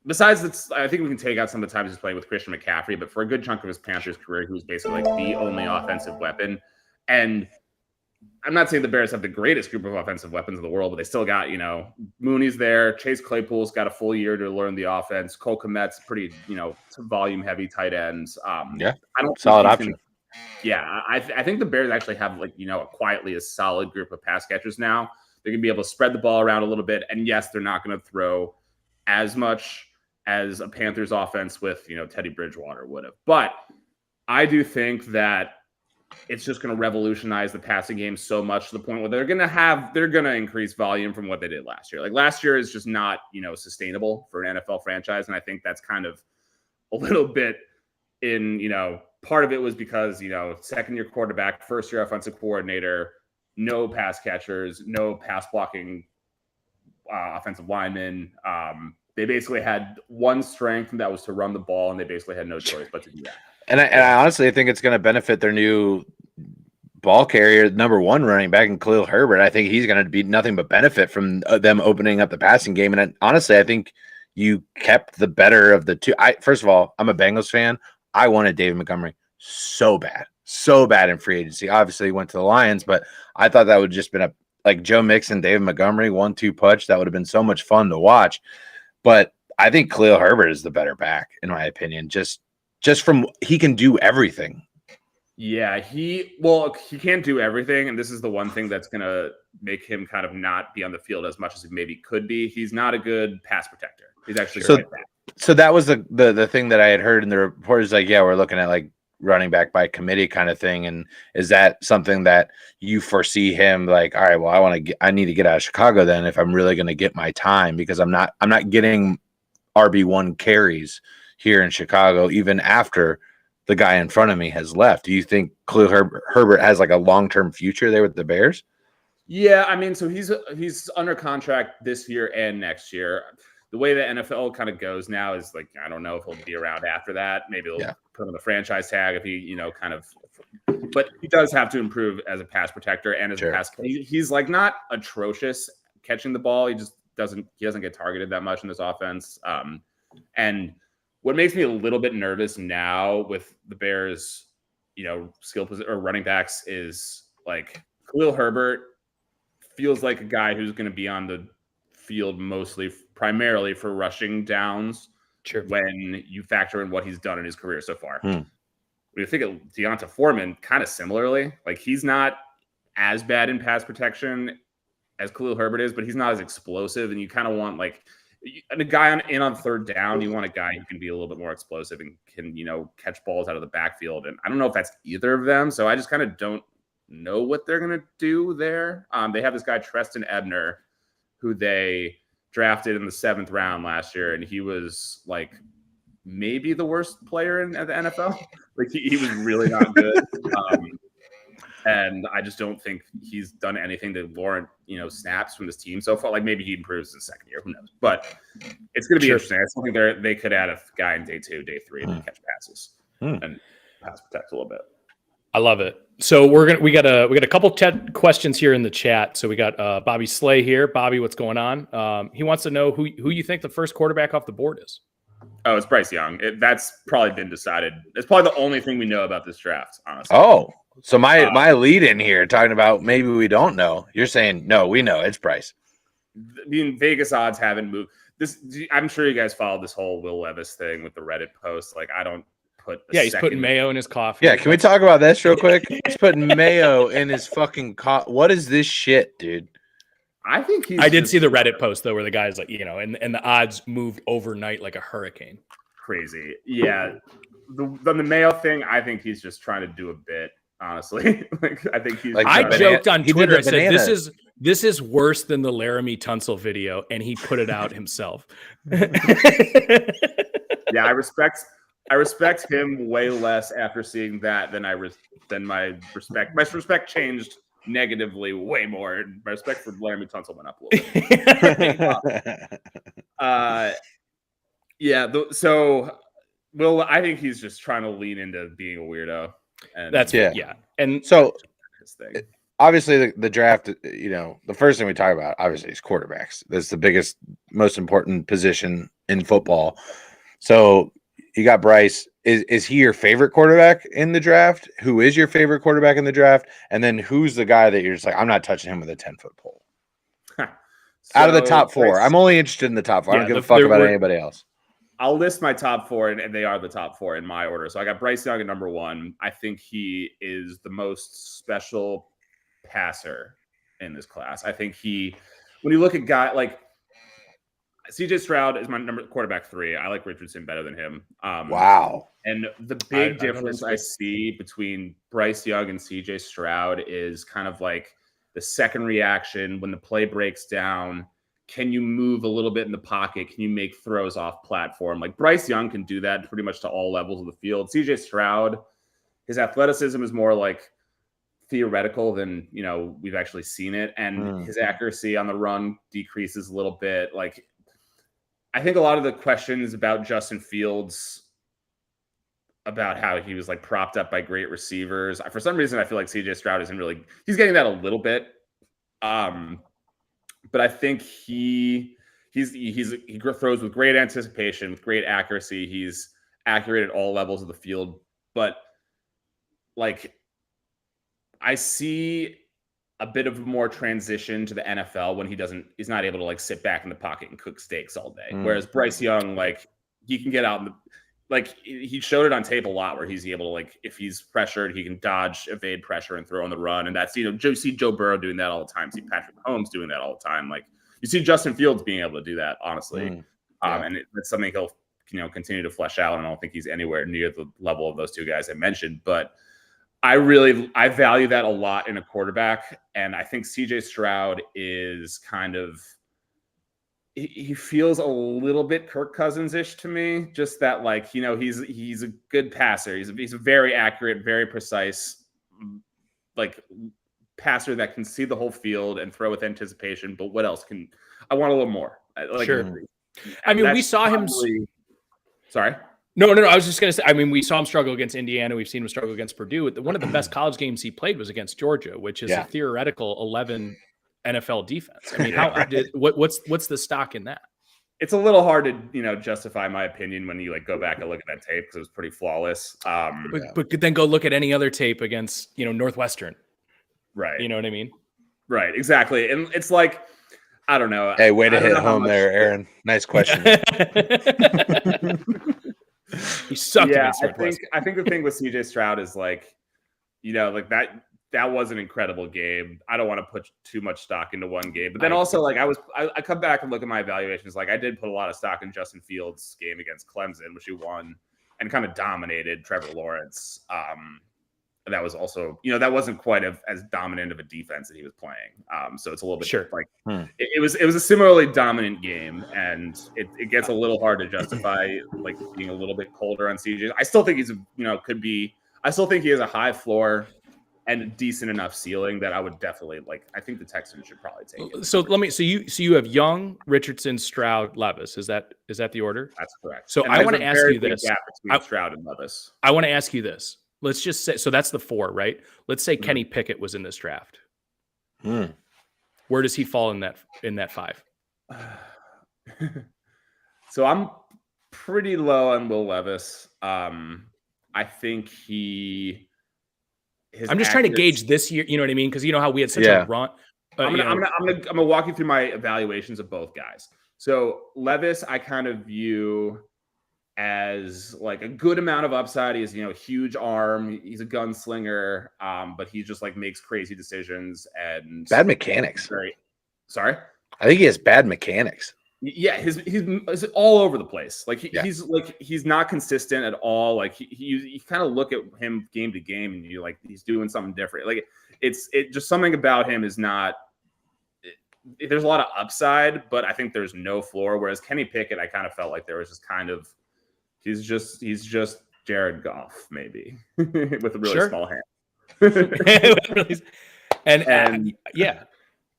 besides I think we can take out some of the times he's playing with Christian McCaffrey, but for a good chunk of his Panthers career, he was basically like the only offensive weapon. And I'm not saying the Bears have the greatest group of offensive weapons in the world, but they still got, Mooney's there. Chase Claypool's got a full year to learn the offense. Cole Kmet's pretty, volume heavy tight ends. I don't solid option. I think the Bears actually have quietly a solid group of pass catchers now. They're going to be able to spread the ball around a little bit. And yes, they're not going to throw as much as a Panthers offense with, Teddy Bridgewater would have. But I do think that it's just going to revolutionize the passing game so much to the point where they're going to increase volume from what they did last year. Like last year is just not, sustainable for an NFL franchise. And I think that's kind of a little bit in, part of it was because, second-year quarterback, first-year offensive coordinator, no pass catchers, no pass blocking offensive linemen. They basically had one strength, and that was to run the ball, and they basically had no choice but to do that. And I honestly think it's going to benefit their new ball carrier, number 1 running back, in Khalil Herbert. I think he's going to be nothing but benefit from them opening up the passing game. And honestly, I think you kept the better of the two. First of all, I'm a Bengals fan. I wanted David Montgomery so bad in free agency. Obviously, he went to the Lions, but I thought that would just been like Joe Mixon, David Montgomery, 1-2 punch. That would have been so much fun to watch. But I think Khalil Herbert is the better back, in my opinion. Just from he can do everything. Yeah, he can't do everything, and this is the one thing that's going to make him kind of not be on the field as much as he maybe could be. He's not a good pass protector. He's actually so that was the thing that I had heard in the report is like, yeah, we're looking at like running back by committee kind of thing. And is that something that you foresee him like, all right, well, I need to get out of Chicago then if I'm really going to get my time, because I'm not getting RB1 carries here in Chicago, even after the guy in front of me has left. Do you think Khalil Herbert has like a long-term future there with the Bears? Yeah, I mean, so he's under contract this year and next year. The way the NFL kind of goes now is like, I don't know if he'll be around after that. Maybe they'll put him on the franchise tag if he, but he does have to improve as a pass protector and as a pass. He's like not atrocious catching the ball. He just doesn't get targeted that much in this offense. And what makes me a little bit nervous now with the Bears, skill position or running backs is like Khalil Herbert feels like a guy who's going to be on the field primarily for rushing downs. Sure. When you factor in what he's done in his career so far. When you think of Deonta Foreman, kind of similarly, like he's not as bad in pass protection as Khalil Herbert is, but he's not as explosive. And you kind of want like a guy on third down. You want a guy who can be a little bit more explosive and can, catch balls out of the backfield. And I don't know if that's either of them. So I just kind of don't know what they're going to do there. They have this guy, Treston Ebner, who they drafted in the 7th round last year. And he was like maybe the worst player in the NFL. Like he was really not good. And I just don't think he's done anything to warrant, snaps from this team so far. Like maybe he improves in the second year, who knows? But it's going to be interesting. I still think they could add a guy in day 2, day 3 and catch passes and pass protect a little bit. I love it. So we got a couple questions here in the chat. So we got Bobby Slay here. Bobby, what's going on? He wants to know who you think the first quarterback off the board is. Oh, it's Bryce Young. That's probably been decided. It's probably the only thing we know about this draft, honestly. Oh, so my lead in here talking about maybe we don't know. You're saying no, we know it's Bryce. I mean, Vegas odds haven't moved. I'm sure you guys followed this whole Will Levis thing with the Reddit post. Like, I don't put. He's putting mayo in his coffee. Yeah, can we talk about this real quick? He's putting mayo in his fucking coffee. What is this shit, dude? I think I did see the Reddit post though, where the guy's like, and the odds moved overnight like a hurricane. Crazy, yeah. The Mayo thing, I think he's just trying to do a bit. Honestly, like I think he's. I joked on Twitter. I said this is worse than the Laramie Tunsil video, and he put it out himself. Yeah, I respect him way less after seeing that than my respect. My respect changed negatively way more. My respect for Laramie Tunsil went up a little bit. So Will, I think he's just trying to lean into being a weirdo. And that's and so obviously the draft, the first thing we talk about obviously is quarterbacks. That's the biggest, most important position in football. So you got Bryce. Is he your favorite quarterback in the draft? Who is your favorite quarterback in the draft? And then who's the guy that you're just like, I'm not touching him with a 10-foot pole? Out of the top 4. Bryce, I'm only interested in the top 4. I don't give a fuck about anybody else. I'll list my top 4, and they are the top 4 in my order. So I got Bryce Young at number 1. I think he is the most special passer in this class. I think when you look at guy like CJ Stroud is my quarterback 3. I like Richardson better than him. Wow. And the big difference I see between Bryce Young and CJ Stroud is kind of like the second reaction when the play breaks down. Can you move a little bit in the pocket? Can you make throws off platform? Like Bryce Young can do that pretty much to all levels of the field. CJ Stroud, his athleticism is more like theoretical than, we've actually seen it. And his accuracy on the run decreases a little bit. Like, I think a lot of the questions about Justin Fields, about how he was like propped up by great receivers. For some reason, I feel like CJ Stroud he's getting that a little bit. But I think he throws with great anticipation, with great accuracy. He's accurate at all levels of the field. But like, I see a bit of a more transition to the NFL when he's not able to like sit back in the pocket and cook steaks all day. Whereas Bryce Young, like he can get out he showed it on tape a lot where he's able to, like, if he's pressured, he can dodge, evade pressure and throw on the run. And that's, you see Joe Burrow doing that all the time. See Patrick Mahomes doing that all the time. Like, you see Justin Fields being able to do that, honestly. And it's something he'll, continue to flesh out. And I don't think he's anywhere near the level of those two guys I mentioned. But I value that a lot in a quarterback. And I think CJ Stroud is kind of he feels a little bit Kirk Cousins-ish to me. Just that, like, he's a good passer. He's a very accurate, very precise, like, passer that can see the whole field and throw with anticipation. But what else can I want a little more? Like, sure. I mean, we saw him. Sorry. No. I was just going to say, I mean, we saw him struggle against Indiana. We've seen him struggle against Purdue. One of the best college games he played was against Georgia, which is a theoretical 11 NFL defense. I mean, what's the stock in that? It's a little hard to, justify my opinion when you like go back and look at that tape because it was pretty flawless. But then go look at any other tape against, Northwestern. Right. You know what I mean? Right. Exactly. And it's like, I don't know. Hey, way to hit home there, Aaron. Nice question. He sucked against Northwestern. I think the thing with CJ Stroud is like, like that was an incredible game. I don't want to put too much stock into one game, but then also like I come back and look at my evaluations. Like I did put a lot of stock in Justin Fields' game against Clemson, which he won and kind of dominated Trevor Lawrence. That was also, that wasn't quite as dominant of a defense that he was playing. So it's a little bit like it was a similarly dominant game, and it gets a little hard to justify like being a little bit colder on CJ. I still think he's I still think he has a high floor and a decent enough ceiling that I would definitely like. I think the Texans should probably take it. So you have Young, Richardson, Stroud, Levis. Is that the order? That's correct. So I want to ask you this: between Stroud and Levis. I want to ask you this. Let's just say, so that's the 4, right? Let's say Kenny Pickett was in this draft. Where does he fall in that 5? So I'm pretty low on Will Levis. I think I'm just trying to gauge this year. You know what I mean? Because you know how we had such a run. I'm gonna walk you through my evaluations of both guys. So Levis, I kind of view as like a good amount of upside. He has, huge arm. He's a gunslinger, but he just like makes crazy decisions and bad mechanics. Sorry? I think he has bad mechanics. Yeah, he's all over the place. Like he's not consistent at all. Like you kind of look at him game to game and you like he's doing something different. Like it's just something about him is not. There's a lot of upside, but I think there's no floor. Whereas Kenny Pickett, I kind of felt like there was just kind of. He's just Jared Goff, maybe, with a really small hand. and yeah.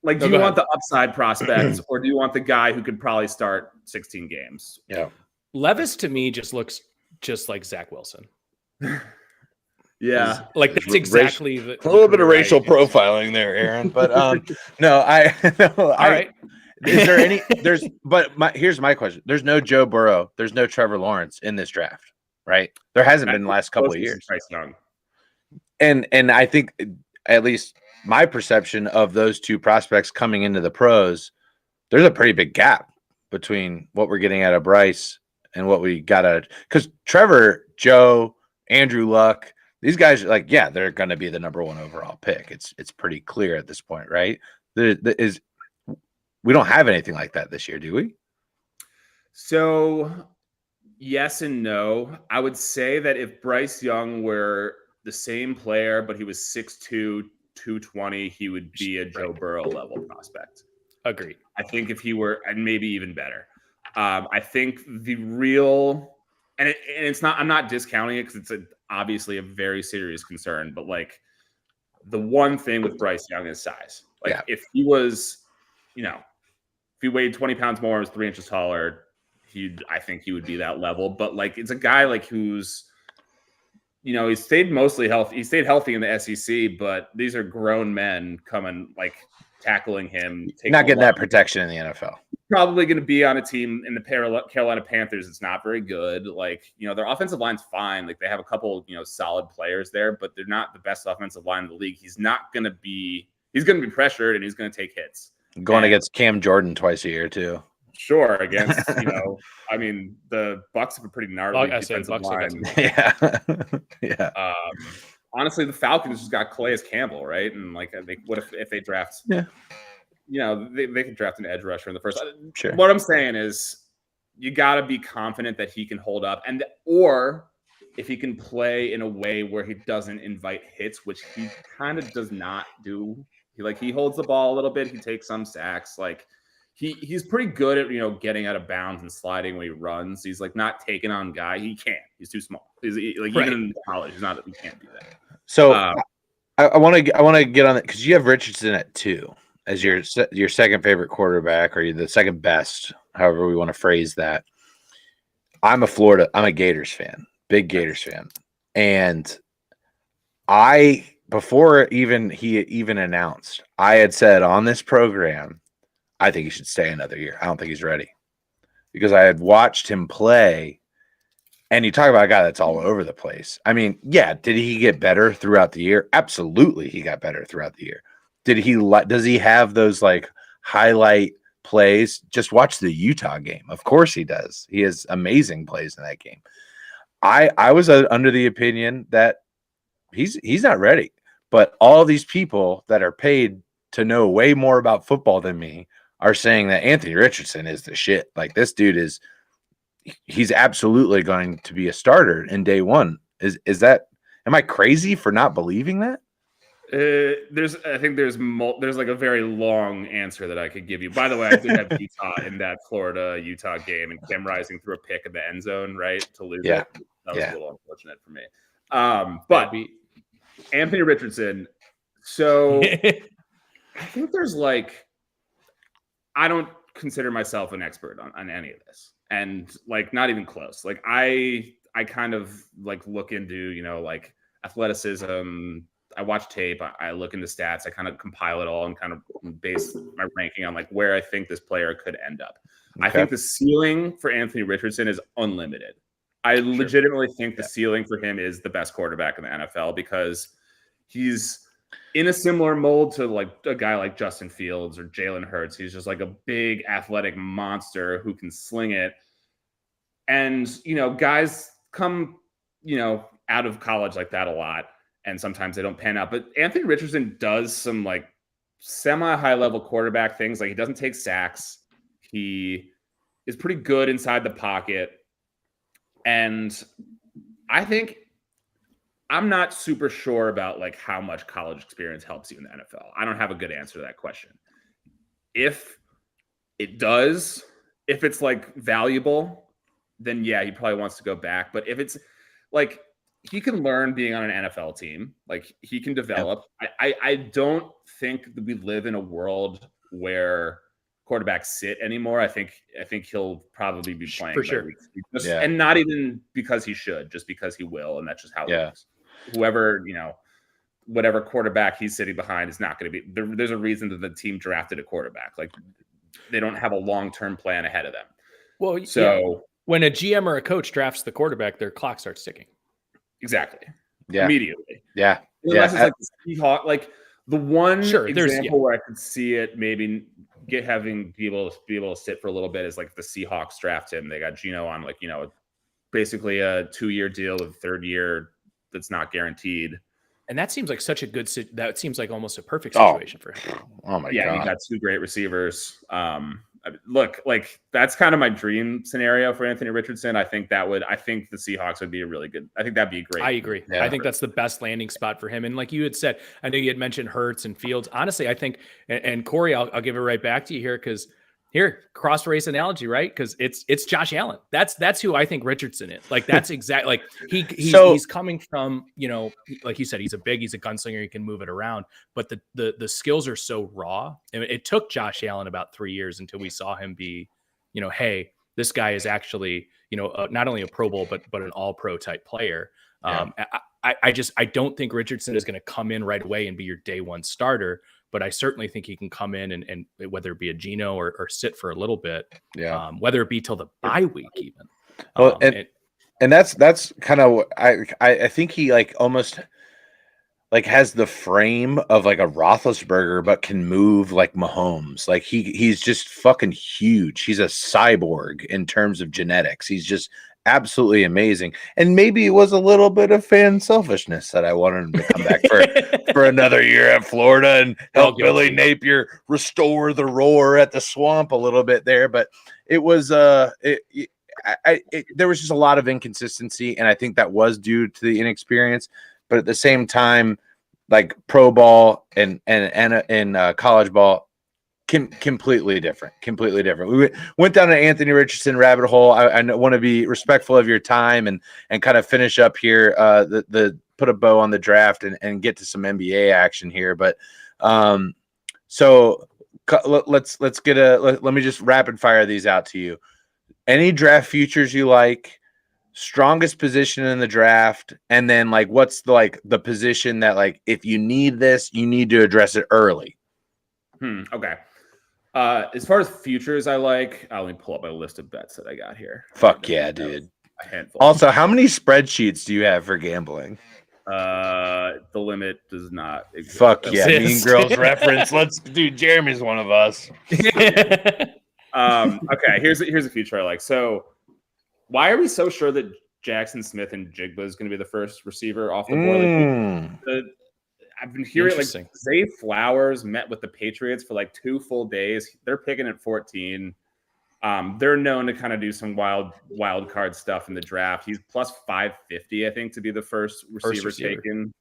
Like, do you want the upside prospects or do you want the guy who could probably start 16 games? Yeah. Levis to me just looks just like Zach Wilson. Yeah. Like that's exactly a little bit of racial profiling there, Aaron. But no, all right. Is there any? Here's my question. There's no Joe Burrow. There's no Trevor Lawrence in this draft, right? There hasn't been the last couple of years. Bryce Young. And I think at least my perception of those two prospects coming into the pros, there's a pretty big gap between what we're getting out of Bryce and what we got out of, because Trevor, Joe, Andrew Luck, these guys are like, yeah, they're going to be the number 1 overall pick. It's pretty clear at this point, right? We don't have anything like that this year, do we? So, yes and no. I would say that if Bryce Young were the same player, but he was 6'2", 220, he would be a Joe Burrow level prospect. Agreed. I think if he were, and maybe even better. I think the real, and it's not, I'm not discounting it because it's obviously a very serious concern, but like the one thing with Bryce Young is size. Like if he was, if he weighed 20 pounds more, was 3 inches taller, I think he would be that level. But like, it's a guy like who's, he stayed mostly healthy. He stayed healthy in the SEC, but these are grown men coming, like tackling him. Not getting that protection in the NFL. Probably going to be on a team in the Carolina Panthers. It's not very good. Like, their offensive line's fine. Like they have a couple, solid players there, but they're not the best offensive line in the league. He's going to be pressured and he's going to take hits. Going against Cam Jordan twice a year too. Sure, against I mean the Bucs have a pretty gnarly defensive line. Yeah. Honestly, the Falcons just got Calais Campbell, right? And like, what if they draft? Yeah. They could draft an edge rusher in the first. Sure. What I'm saying is, you got to be confident that he can hold up, or if he can play in a way where he doesn't invite hits, which he kind of does not do. He holds the ball a little bit. He takes some sacks. Like, he's pretty good at, getting out of bounds and sliding when he runs. He's like not taking on guy. He can't. He's too small. Even in college, he can't do that. So I want to get on it because you have Richardson at 2 as your second favorite quarterback, or the second best, however we want to phrase that. I'm a Gators fan, big Gators fan, and before he even announced, I had said on this program, I think he should stay another year. I don't think he's ready, because I had watched him play, and you talk about a guy that's all over the place. I mean, yeah, did he get better throughout the year? Absolutely, he got better throughout the year. Does he have those like highlight plays? Just watch the Utah game. Of course he does. He has amazing plays in that game. I was under the opinion that he's not ready, but all these people that are paid to know way more about football than me are saying that Anthony Richardson is the shit. Like, this dude he's absolutely going to be a starter in day one. Am I crazy for not believing that? I think there's like a very long answer that I could give you. By the way, I did have Utah in that Florida-Utah game, and Cam Rising threw a pick in the end zone, right, to lose it. That was a little unfortunate for me. But Anthony Richardson, so I think there's like, I don't consider myself an expert on any of this, and like not even close. Like I kind of like look into, like athleticism. I watch tape. I look into stats. I kind of compile it all and kind of base my ranking on like where I think this player could end up. Okay. I think the ceiling for Anthony Richardson is unlimited. I legitimately think the ceiling for him is the best quarterback in the NFL, because he's in a similar mold to like a guy like Justin Fields or Jalen Hurts. He's just like a big athletic monster who can sling it. And, guys come, out of college like that a lot, and sometimes they don't pan out. But Anthony Richardson does some like semi-high level quarterback things. Like, he doesn't take sacks. He is pretty good inside the pocket. And I think I'm not super sure about like how much college experience helps you in the NFL. I don't have a good answer to that question. If it does, if it's like valuable, then yeah, he probably wants to go back. But if it's like, he can learn being on an NFL team, like he can develop. Yeah. I don't think that we live in a world where quarterbacks sit anymore. I think he'll probably be playing for sure. And not even because he should, just because he will, and that's just how it is. Whoever, whatever quarterback he's sitting behind is not going to be there. There's a reason that the team drafted a quarterback. Like, they don't have a long-term plan ahead of them. Well, so when a GM or a coach drafts the quarterback, their clock starts ticking. Exactly. Yeah. Immediately. Yeah. Unless it's like the Seahawks, like the one example where I could see it maybe having be able to sit for a little bit is like the Seahawks draft him. They got Geno on like, basically a 2-year deal with third year that's not guaranteed. And that seems like that seems like almost a perfect situation for him. Oh my God. Yeah, he got 2 great receivers. Look, like that's kind of my dream scenario for Anthony Richardson. I think the Seahawks would be I think that'd be great. I agree. Yeah. I think that's the best landing spot for him. And like you had said, I know you had mentioned Hurts and Fields. Honestly, I think, and Corey, I'll give it right back to you here, because cross race analogy, right? Because it's Josh Allen. That's who I think Richardson is. Like, that's exactly like he's coming from, like you said, he's a gunslinger. He can move it around, but the skills are so raw. And it took Josh Allen about 3 years until we saw him be, hey, this guy is actually, not only a Pro Bowl, but an all pro type player. Yeah. I don't think Richardson is going to come in right away and be your day one starter. But I certainly think he can come in and whether it be a Geno or sit for a little bit, whether it be till the bye week even. Well, and that's kind of I think he like almost like has the frame of like a Roethlisberger, but can move like Mahomes. Like he's just fucking huge. He's a cyborg in terms of genetics. He's just absolutely amazing. And maybe it was a little bit of fan selfishness that I wanted him to come back for another year at Florida and help Billy Napier restore the roar at the Swamp a little bit there. But it was there was just a lot of inconsistency, and I think that was due to the inexperience. But at the same time, like pro ball and college ball, Completely different. We went down an Anthony Richardson rabbit hole. I want to be respectful of your time and kind of finish up here. The put a bow on the draft and get to some NBA action here. But so let's get let me just rapid fire these out to you. Any draft futures you like? Strongest position in the draft, and then like what's the position that like if you need this, you need to address it early. Okay. As far as futures, let me pull up my list of bets that I got here. Fuck yeah, dude. A handful. Also, how many spreadsheets do you have for gambling? The limit does not exist. Fuck yeah, Mean Girls reference. Let's do. Jeremy's one of us. Okay, here's a future I like. So, why are we so sure that Jackson Smith and Jigba is going to be the first receiver off the board? I've been hearing like Zay Flowers met with the Patriots for like 2 full days. They're picking at 14. They're known to kind of do some wild card stuff in the draft. He's plus 550, I think, to be the first receiver taken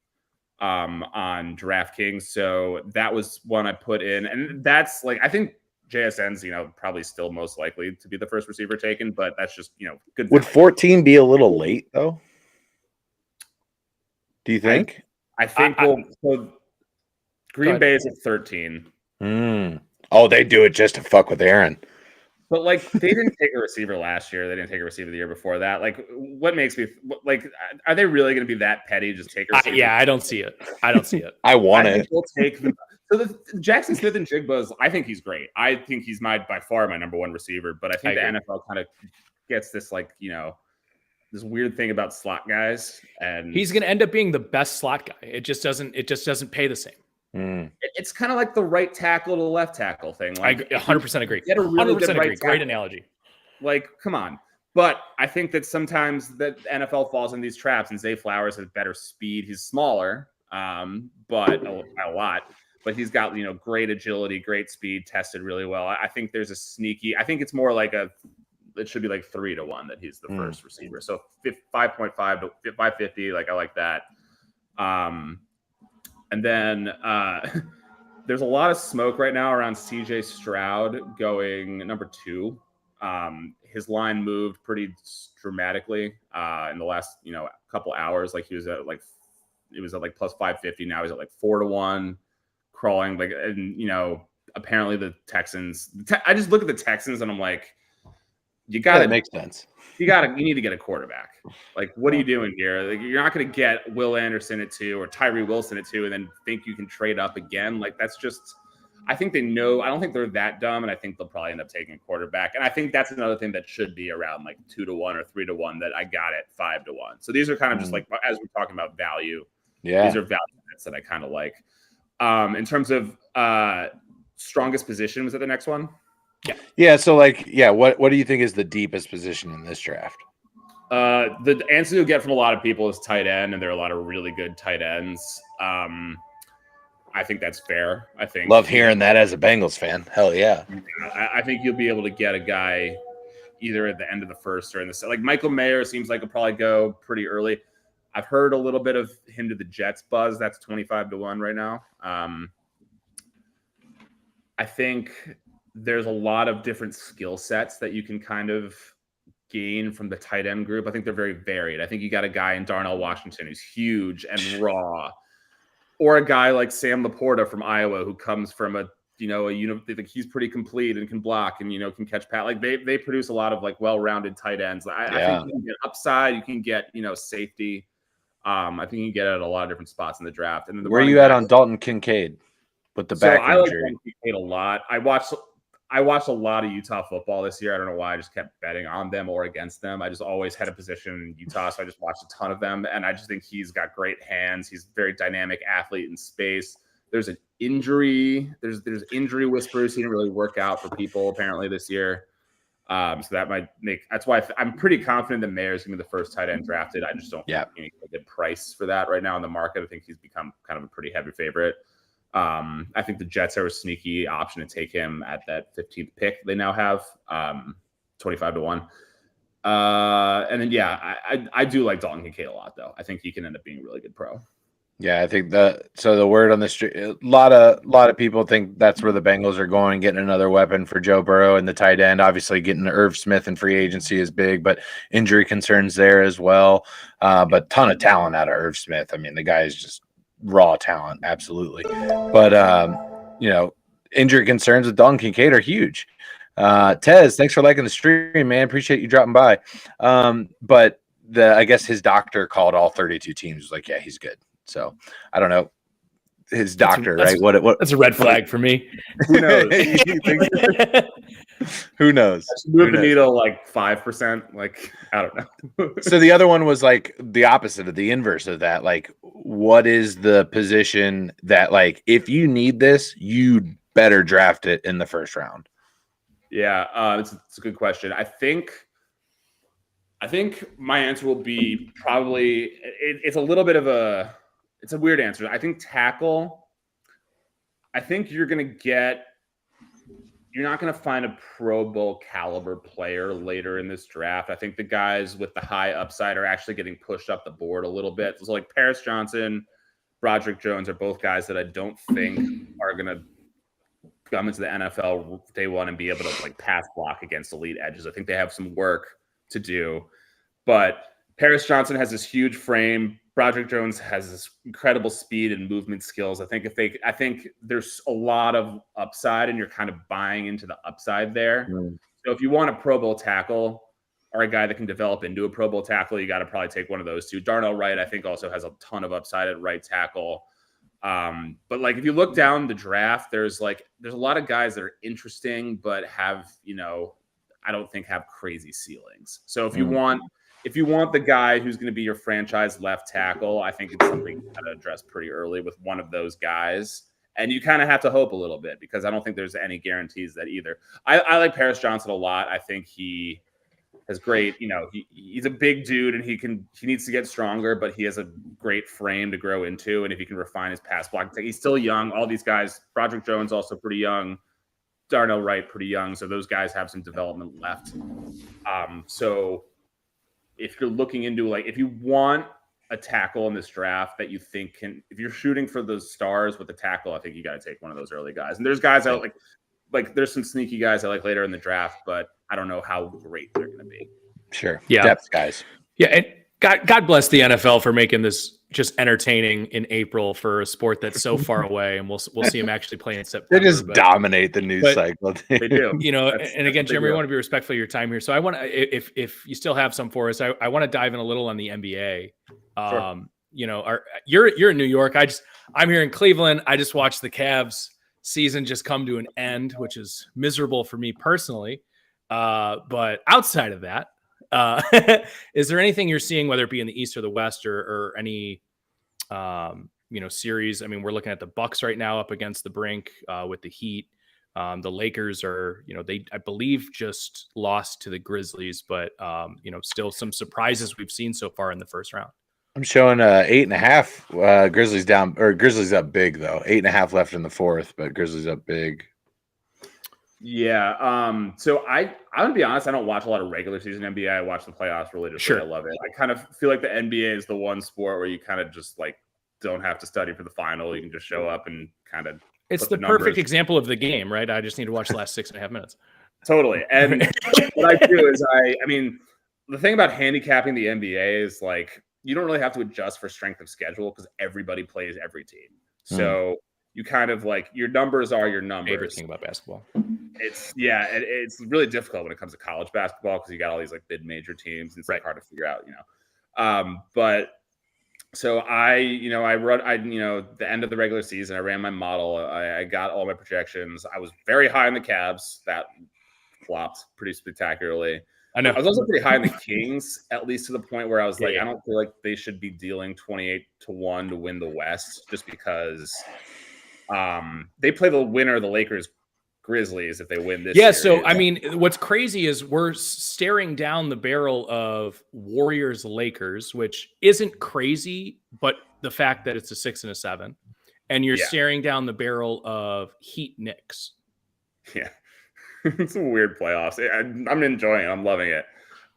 on DraftKings. So that was one I put in, and that's like I think JSN's probably still most likely to be the first receiver taken, but that's just good. Would 14 be a little late though? Do you think? I think so Green Bay is at 13. Oh, they do it just to fuck with Aaron. But like they didn't take a receiver last year. They didn't take a receiver the year before that. Like, what makes me like? Are they really going to be that petty? Just take a receiver? Yeah, I don't see it. I want it. We'll take them. So the Jackson Smith and Jigba, I think he's great. I think he's by far my number one receiver. But I think the NFL kind of gets this this weird thing about slot guys, and he's going to end up being the best slot guy. It just doesn't pay the same. It's kind of like the right tackle to the left tackle thing. Like, I 100% agree. Get a really 100% agree. Right Great analogy. Like, come on. But I think that sometimes that NFL falls in these traps, and Zay Flowers has better speed. He's smaller, but a lot. But he's got great agility, great speed, tested really well. I think there's a sneaky. I think it's more like it should be like 3-1 that he's the first receiver. So 5.5 to 550. Like I like that. And then there's a lot of smoke right now around CJ Stroud going number 2. His line moved pretty dramatically in the last couple hours. Like he was at plus 550. Now he's at like 4-1, crawling apparently the Texans. I just look at the Texans and I'm like, you got it makes sense. You need to get a quarterback. Like, what are you doing here? Like, you're not going to get Will Anderson at 2 or Tyree Wilson at 2 and then think you can trade up again. Like, that's just, I think they know. I don't think they're that dumb, and I think they'll probably end up taking a quarterback. And I think that's another thing that should be around like 2-1 or 3-1 that I got at 5-1. So these are kind of just like, as we're talking about value, these are value bets that I kind of like. In terms of strongest position, was it the next one? Yeah. So what do you think is the deepest position in this draft? The answer you'll get from a lot of people is tight end, and there are a lot of really good tight ends. I think that's fair. I think love hearing that as a Bengals fan. Hell yeah. I think you'll be able to get a guy either at the end of the first or in the like Michael Mayer seems like he'll probably go pretty early. I've heard a little bit of him to the Jets buzz. That's 25-1 right now. I think there's a lot of different skill sets that you can kind of gain from the tight end group. I think they're very varied. I think you got a guy in Darnell Washington who's huge and raw, or a guy like Sam Laporta from Iowa who comes from he's pretty complete and can block and can catch pat. Like they produce a lot of like well-rounded tight ends. I think you can get upside. You can get safety. I think you can get it at a lot of different spots in the draft. And then where are you at on Dalton Kincaid with the back injury? I like Dalton Kincaid a lot. I watched a lot of Utah football this year. I don't know why. I just kept betting on them or against them. I just always had a position in Utah, so I just watched a ton of them. And I just think he's got great hands. He's a very dynamic athlete in space. There's an injury. There's injury whispers. He didn't really work out for people apparently this year. So that might make – that's why I'm pretty confident that Mayer's going to be the first tight end drafted. I just don't think a good price for that right now in the market. I think he's become kind of a pretty heavy favorite. I think the Jets are a sneaky option to take him at that 15th pick they now have, 25-1. And then, I do like Dalton Kincaid a lot, though. I think he can end up being a really good pro. Yeah, I think the word on the street, a lot of people think that's where the Bengals are going, getting another weapon for Joe Burrow and the tight end. Obviously, getting Irv Smith in free agency is big, but injury concerns there as well. But ton of talent out of Irv Smith. I mean, the guy is just raw talent, absolutely. But injury concerns with Dalton Kincaid are huge. Tez, thanks for liking the stream, man. Appreciate you dropping by. But I guess his doctor called all 32 teams. Was like, yeah, he's good. So I don't know his doctor, right? What? That's a red flag for me. Who knows? Who knows? Move the needle like 5%. Like, I don't know. So the other one was like the opposite of the inverse of that. Like, what is the position that, like, if you need this, you better draft it in the first round? Yeah, it's a good question. I think my answer will be probably it's a little bit of it's a weird answer. I think tackle. I think you're not going to find a Pro Bowl caliber player later in this draft. I think the guys with the high upside are actually getting pushed up the board a little bit. So like Paris Johnson, Broderick Jones are both guys that I don't think are going to come into the NFL day one and be able to like pass block against elite edges. I think they have some work to do, but Paris Johnson has this huge frame. Broderick Jones has this incredible speed and movement skills. I think there's a lot of upside, and you're kind of buying into the upside there. So if you want a Pro Bowl tackle or a guy that can develop into a Pro Bowl tackle, you got to probably take one of those two. Darnell Wright, I think, also has a ton of upside at right tackle. But like if you look down the draft, there's a lot of guys that are interesting, but have I don't think have crazy ceilings. So if you want the guy who's going to be your franchise left tackle, I think it's something you got to address pretty early with one of those guys. And you kind of have to hope a little bit because I don't think there's any guarantees that either. I like Paris Johnson a lot. I think he has great, he's a big dude and he needs to get stronger, but he has a great frame to grow into. And if he can refine his pass block, he's still young. All these guys, Broderick Jones also pretty young. Darnell Wright pretty young. So those guys have some development left. So if you're looking into if you want a tackle in this draft that you think if you're shooting for the stars with the tackle, I think you got to take one of those early guys. And there's guys out like there's some sneaky guys I like later in the draft, but I don't know how great they're going to be. Sure. Yeah. Depth guys. Yeah. And God bless the NFL for making this just entertaining in April for a sport that's so far away, and we'll see them actually play in September. They just dominate the news cycle. They do. And again, Jeremy, I want to be respectful of your time here. So I want to, if you still have some for us, I want to dive in a little on the NBA. Sure. You're in New York. I'm here in Cleveland. I just watched the Cavs season just come to an end, which is miserable for me personally. But outside of that, is there anything you're seeing, whether it be in the East or the West, or any series? I mean, we're looking at the Bucks right now up against the brink with the Heat. The Lakers are, I believe just lost to the Grizzlies, but still some surprises we've seen so far in the first round. I'm showing 8.5. Grizzlies down, or Grizzlies up big though. 8.5 left in the fourth, but Grizzlies up big. Yeah. So I'm gonna be honest. I don't watch a lot of regular season NBA. I watch the playoffs religiously. Sure. I love it. I kind of feel like the NBA is the one sport where you kind of just don't have to study for the final. You can just show up and kind of. It's the perfect example of the game, right? I just need to watch the last 6.5 minutes. Totally. And what I do is I mean, the thing about handicapping the NBA is you don't really have to adjust for strength of schedule because everybody plays every team. So you kind of your numbers are your numbers. Favorite thing about basketball. It's really difficult when it comes to college basketball because you got all these mid-major teams and it's hard to figure out, But so the end of the regular season, I ran my model. I got all my projections. I was very high on the Cavs. That flopped pretty spectacularly. I know. I was also pretty high on the Kings, at least to the point where I was I don't feel like they should be dealing 28-1 to win the West just because they play the winner of the Lakers Grizzlies if they win this series. So I mean, what's crazy is we're staring down the barrel of Warriors Lakers, which isn't crazy, but the fact that it's a 6 and a 7, and you're staring down the barrel of Heat Knicks. Yeah. It's a weird playoffs. I'm enjoying it. I'm loving it.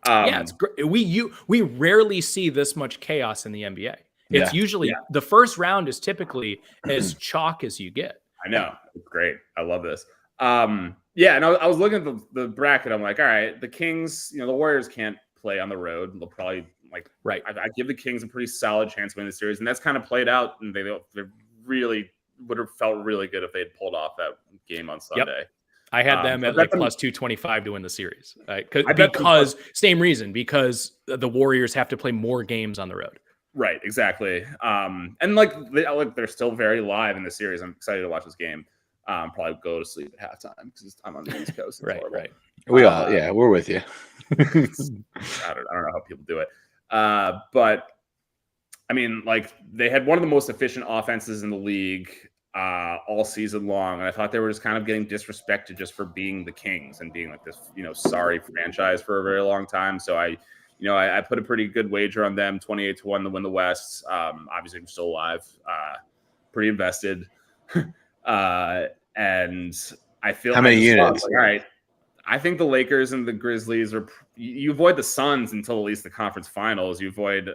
It's great. We rarely see this much chaos in the NBA. It's usually the first round is typically as chalk as you get. I know. It's great. I love this. Yeah, and I was looking at the bracket. I'm like, all right, the Kings, the Warriors can't play on the road. They'll probably I give the Kings a pretty solid chance to win the series, and that's kind of played out. And they really would have felt really good if they had pulled off that game on Sunday. Yep. I had them at like plus 225 to win the series, right? Because same reason, because the Warriors have to play more games on the road. Right, exactly. And they're still very live in the series. I'm excited to watch this game. Probably go to sleep at halftime because I'm on the East Coast. Right. We all, we're with you. I don't know how people do it. But I mean, they had one of the most efficient offenses in the league all season long, and I thought they were just kind of getting disrespected just for being the Kings and being like this, sorry franchise for a very long time. So I put a pretty good wager on them, 28-1 to win the West. Obviously, I'm still alive, pretty invested, and I feel how many units? All right, I think the Lakers and the Grizzlies are. You avoid the Suns until at least the conference finals. You avoid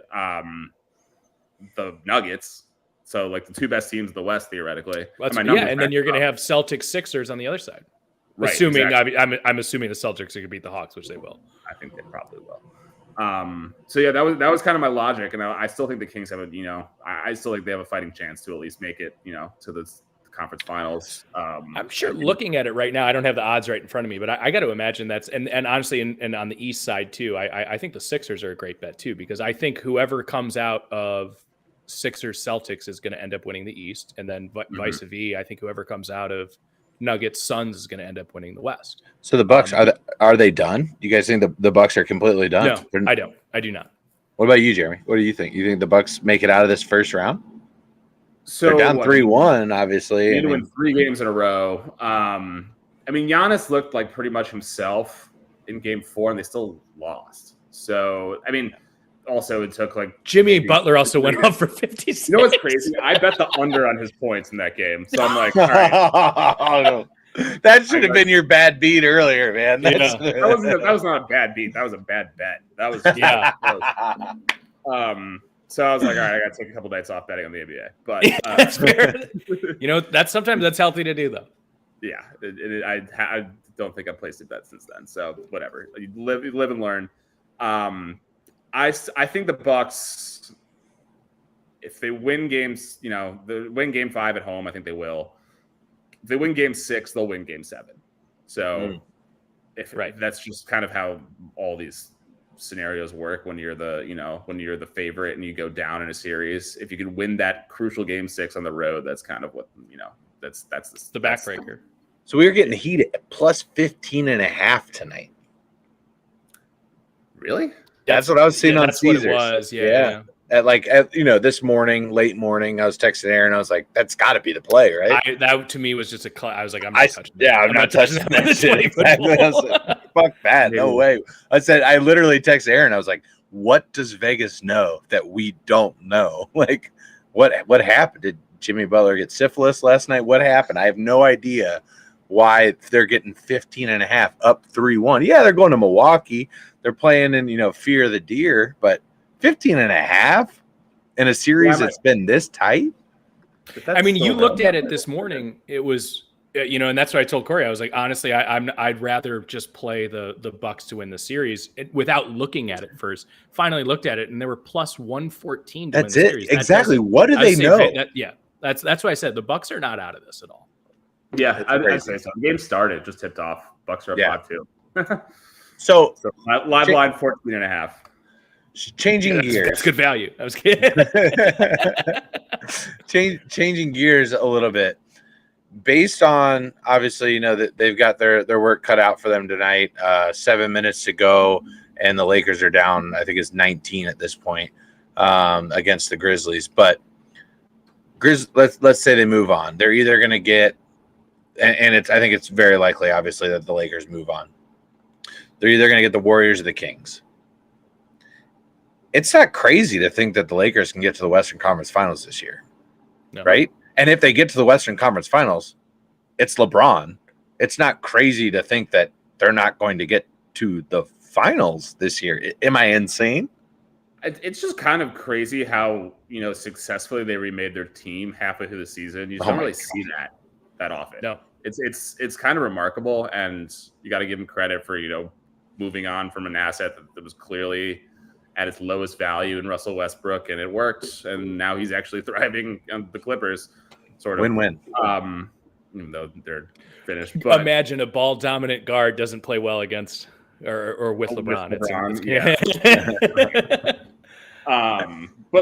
the Nuggets. So the two best teams of the West theoretically. And then you're going to have Celtics Sixers on the other side. Right, assuming exactly. I'm assuming the Celtics are going to beat the Hawks, which they will. I think they probably will. So yeah, that was kind of my logic, and I still think the Kings have I still think they have a fighting chance to at least make it to the conference finals. I'm sure looking at it right now, I don't have the odds right in front of me, but I got to imagine that's and honestly, and on the East side too, I think the Sixers are a great bet too, because I think whoever comes out of Sixers Celtics is going to end up winning the East, and then vice versa. I think whoever comes out of Nuggets Suns is going to end up winning the West. So the Bucks are they done? Do you guys think the Bucks are completely done? No, I don't. I do not. What about you, Jeremy? What do you think? You think the Bucks make it out of this first round? So they're down 3-1, obviously. They need to win 3 games in a row. Giannis looked like pretty much himself in Game 4, and they still lost. So also it took Jimmy Butler also went off for 56. You know what's crazy? I bet the under on his points in that game. So I'm like, all right. That should have been your bad beat earlier, man. That was not a bad beat. That was a bad bet. That was so I was like, all right, I got to take a couple nights off betting on the NBA. But that's fair. That's healthy to do, though. Yeah, I don't think I've placed a bet since then. So whatever, you live and learn. I think the Bucks, if they win games, they win Game 5 at home. I think they will. If they win Game 6, they'll win Game 7. So that's just kind of how all these scenarios work when you're the favorite and you go down in a series. If you can win that crucial Game 6 on the road, that's kind of what that's the backbreaker. So we were getting heated at plus 15.5 tonight. Really? That's what I was seeing on Caesars. What it was. Yeah. At this morning, late morning, I was texting Aaron. I was like, "That's got to be the play, right?" That to me was just I was like, "I'm not touching." Yeah, I'm not touching that shit. Fuck that! No way. I literally texted Aaron. I was like, "What does Vegas know that we don't know? What happened? Did Jimmy Butler get syphilis last night? What happened? I have no idea why they're getting 15.5 up 3-1. Yeah, they're going to Milwaukee. They're playing in fear of the deer, but 15.5 in a series that's been this tight. You looked at it this morning. It was, and that's what I told Corey. I was like, honestly, I'd rather just play the Bucks to win the series without looking at it first. Finally looked at it, and they were plus 114. To that's win the it. series. Exactly. What do they know? That's why I said the Bucks are not out of this at all. Yeah, I'd say so. The game started, just tipped off. Bucks are up 5-2. So live line 14.5. Changing gears. That's good value. I was kidding. Changing gears a little bit. Based on obviously, that they've got their work cut out for them tonight. 7 minutes to go, and the Lakers are down. I think it's 19 at this point against the Grizzlies. But let's say they move on. They're either going to get, and I think it's very likely, obviously, that the Lakers move on. They're either going to get the Warriors or the Kings. It's not crazy to think that the Lakers can get to the Western Conference Finals this year, right? And if they get to the Western Conference Finals, it's LeBron. It's not crazy to think that they're not going to get to the finals this year. Am I insane? It's just kind of crazy how, successfully they remade their team halfway through the season. You just don't really see that often. No. It's kind of remarkable, and you got to give him credit for, moving on from an asset that was clearly at its lowest value in Russell Westbrook, and it worked. And now he's actually thriving on the Clippers, sort of win-win. Even though they're finished. But imagine a ball dominant guard doesn't play well against or with LeBron. But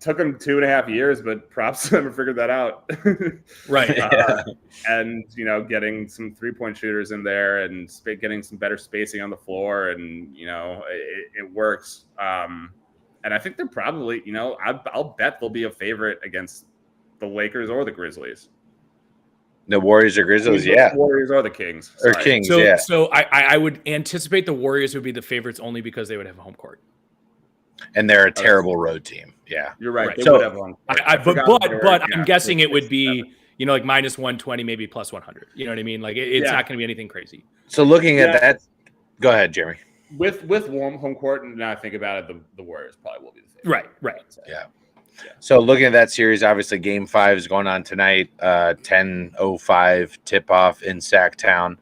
took him 2.5 years, but props to them figured that out. Right. And, getting some 3-point shooters in there and getting some better spacing on the floor. And, it works. And I think they're probably, I'll bet they'll be a favorite against the Lakers or the Grizzlies. The Warriors or Grizzlies, The Warriors or the Kings. Sorry. Or Kings, So I would anticipate the Warriors would be the favorites only because they would have a home court. And they're a terrible road team. Yeah. You're right. They So, would have home court. But I'm guessing it would be, like minus 120, maybe plus 100. You know what I mean? Like it's not going to be anything crazy. So looking at that, go ahead, Jeremy. With warm home court, and now I think about it, the Warriors probably will be the favorite. Right. Yeah. So looking at that series, obviously Game 5 is going on tonight, 10:05 tip-off in Sacktown.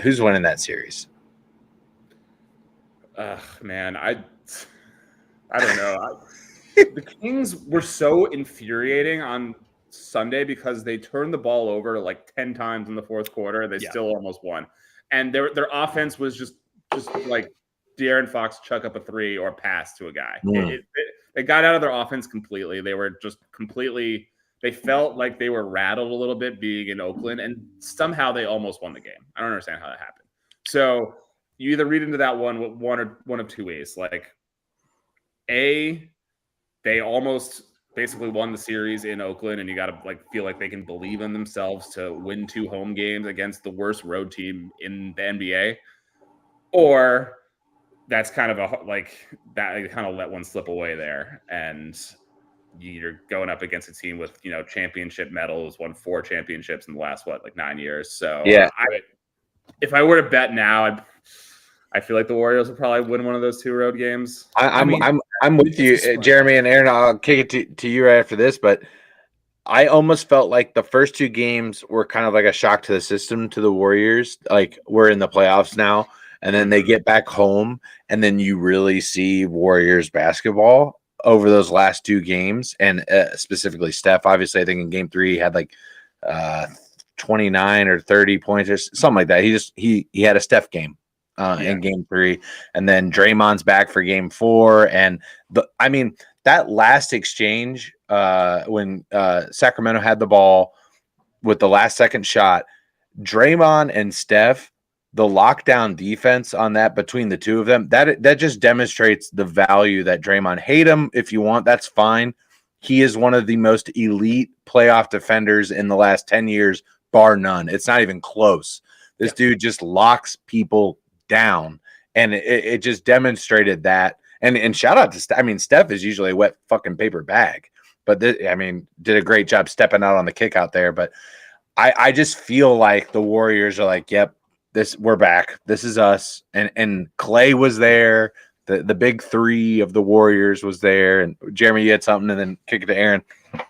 Who's winning that series? Man, I don't know. The Kings were so infuriating on Sunday because they turned the ball over like 10 times in the fourth quarter. They still almost won. And their offense was just like De'Aaron Fox chuck up a three or pass to a guy. They got out of their offense completely. They were just completely – they felt like they were rattled a little bit being in Oakland, and somehow they almost won the game. I don't understand how that happened. So you either read into that one of two ways. Like, A, they almost basically won the series in Oakland, and you got to feel like they can believe in themselves to win 2 home games against the worst road team in the NBA. Or – that's kind of that kind of let one slip away there. And you're going up against a team with, championship medals, won 4 championships in the last, 9 years. So if I were to bet now, I feel like the Warriors will probably win one of those 2 road games. I'm with you, Jeremy and Aaron. I'll kick it to you right after this, but I almost felt like the first 2 games were kind of like a shock to the system to the Warriors. Like, we're in the playoffs now. And then they get back home, and then you really see Warriors basketball over those last 2 games, and specifically Steph. Obviously, I think in Game 3 he had 29 or 30 points or something like that. He had a Steph game in Game 3, and then Draymond's back for Game 4. And that last exchange when Sacramento had the ball with the last second shot, Draymond and Steph. The lockdown defense on that between the 2 of them, that just demonstrates the value that Draymond. Hate him if you want, that's fine. He is one of the most elite playoff defenders in the last 10 years, bar none. It's not even close. This dude just locks people down, and it just demonstrated that. And shout out to Steph. Steph is usually a wet fucking paper bag, but did a great job stepping out on the kick out there. But I just feel like the Warriors are like, yep. We're back. This is us. And Clay was there. The big 3 of the Warriors was there. And Jeremy, you had something, and then kick it to Aaron.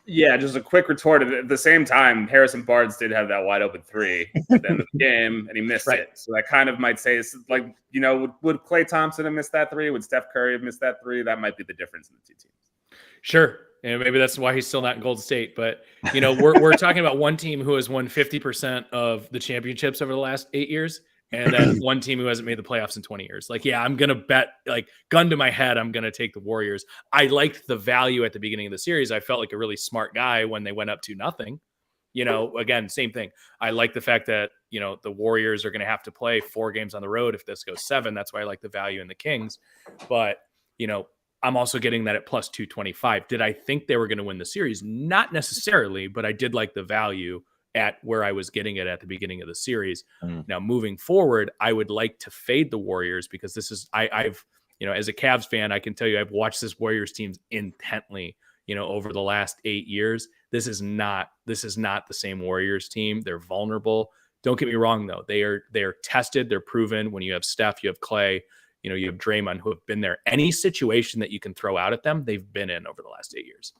Yeah, just a quick retort. At the same time, Harrison Barnes did have that wide open 3 at the end of the game, and he missed it. So that kind of might say, it's like, would Klay Thompson have missed that 3? Would Steph Curry have missed that 3? That might be the difference in the 2 teams. Sure. And maybe that's why he's still not in Golden State. But, we're talking about one team who has won 50% of the championships over the last 8 years. And then one team who hasn't made the playoffs in 20 years. I'm going to bet, gun to my head, I'm going to take the Warriors. I liked the value at the beginning of the series. I felt like a really smart guy when they went up 2-0. Again, same thing. I like the fact that, the Warriors are going to have to play 4 games on the road if this goes 7. That's why I like the value in the Kings. But, I'm also getting that at plus 225. Did I think they were going to win the series? Not necessarily, but I did like the value at where I was getting it at the beginning of the series. Now, moving forward, I would like to fade the Warriors because this is, I've, as a Cavs fan, I can tell you I've watched this Warriors team intently, over the last 8 years. This is not the same Warriors team. They're vulnerable. Don't get me wrong, though. They are tested. They're proven. When you have Steph, you have Clay, You know, you have Draymond, who have been there. Any situation that you can throw out at them, they've been in over the last 8 years.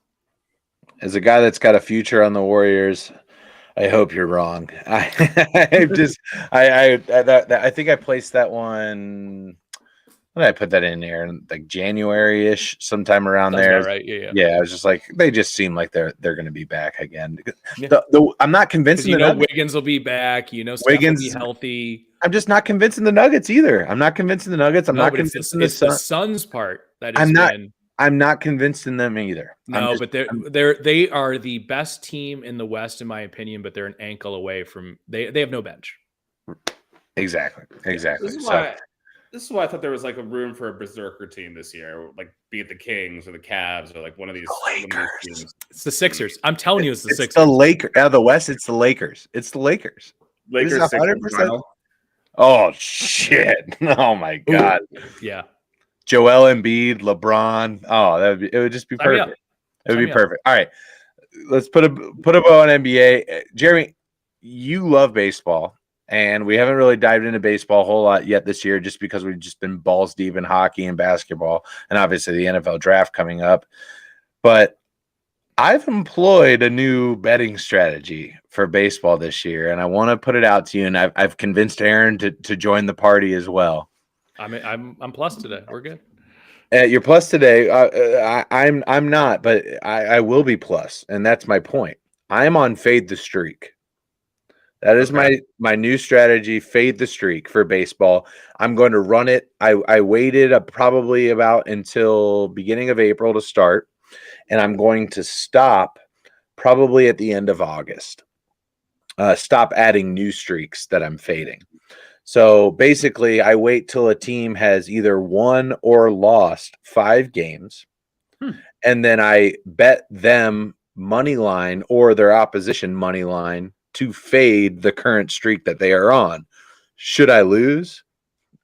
As a guy that's got a future on the Warriors, I hope you're wrong. I think I placed that one. When did I put that in there? Like January-ish, sometime around Sounds there. about right. Yeah. Yeah, I was just like, they just seem like they're going to be back again. Yeah. I'm not convinced. You know, Wiggins will be back. You know, Steph will be healthy. I'm just not convincing the Nuggets either. I'm not convincing the Nuggets. I'm not convincing the Suns part that is. I'm not convincing them either. No, but they are the best team in the West, in my opinion. But they're an ankle away from they have no bench. Exactly. This is why I thought there was like a room for a berserker team this year, like be it the Kings or the Cavs or like one of these teams. It's the Sixers. I'm telling you, it's the Sixers. The Lakers out of the West. It's the Lakers. It's the Lakers. Lakers 100%. Oh shit! Oh my god! Ooh, yeah. Joel Embiid, LeBron. Oh, it would just be perfect. It would be perfect. All right, let's put a bow on NBA. Jeremy, you love baseball, and we haven't really dived into baseball a whole lot yet this year, just because we've just been balls deep in hockey and basketball, and obviously the NFL draft coming up. But I've employed a new betting strategy for baseball this year, and I want to put it out to you. And I've convinced Aaron to join the party as well. I'm plus today. We're good. You're plus today. I'm not, but I will be plus, and that's my point. I'm on fade the streak. That is my new strategy. Fade the streak for baseball. I'm going to run it. I waited probably about until beginning of April to start, and I'm going to stop probably at the end of August. Stop adding new streaks that I'm fading. So basically, I wait till a team has either won or lost 5 games, and then I bet them money line or their opposition money line to fade the current streak that they are on. Should I lose?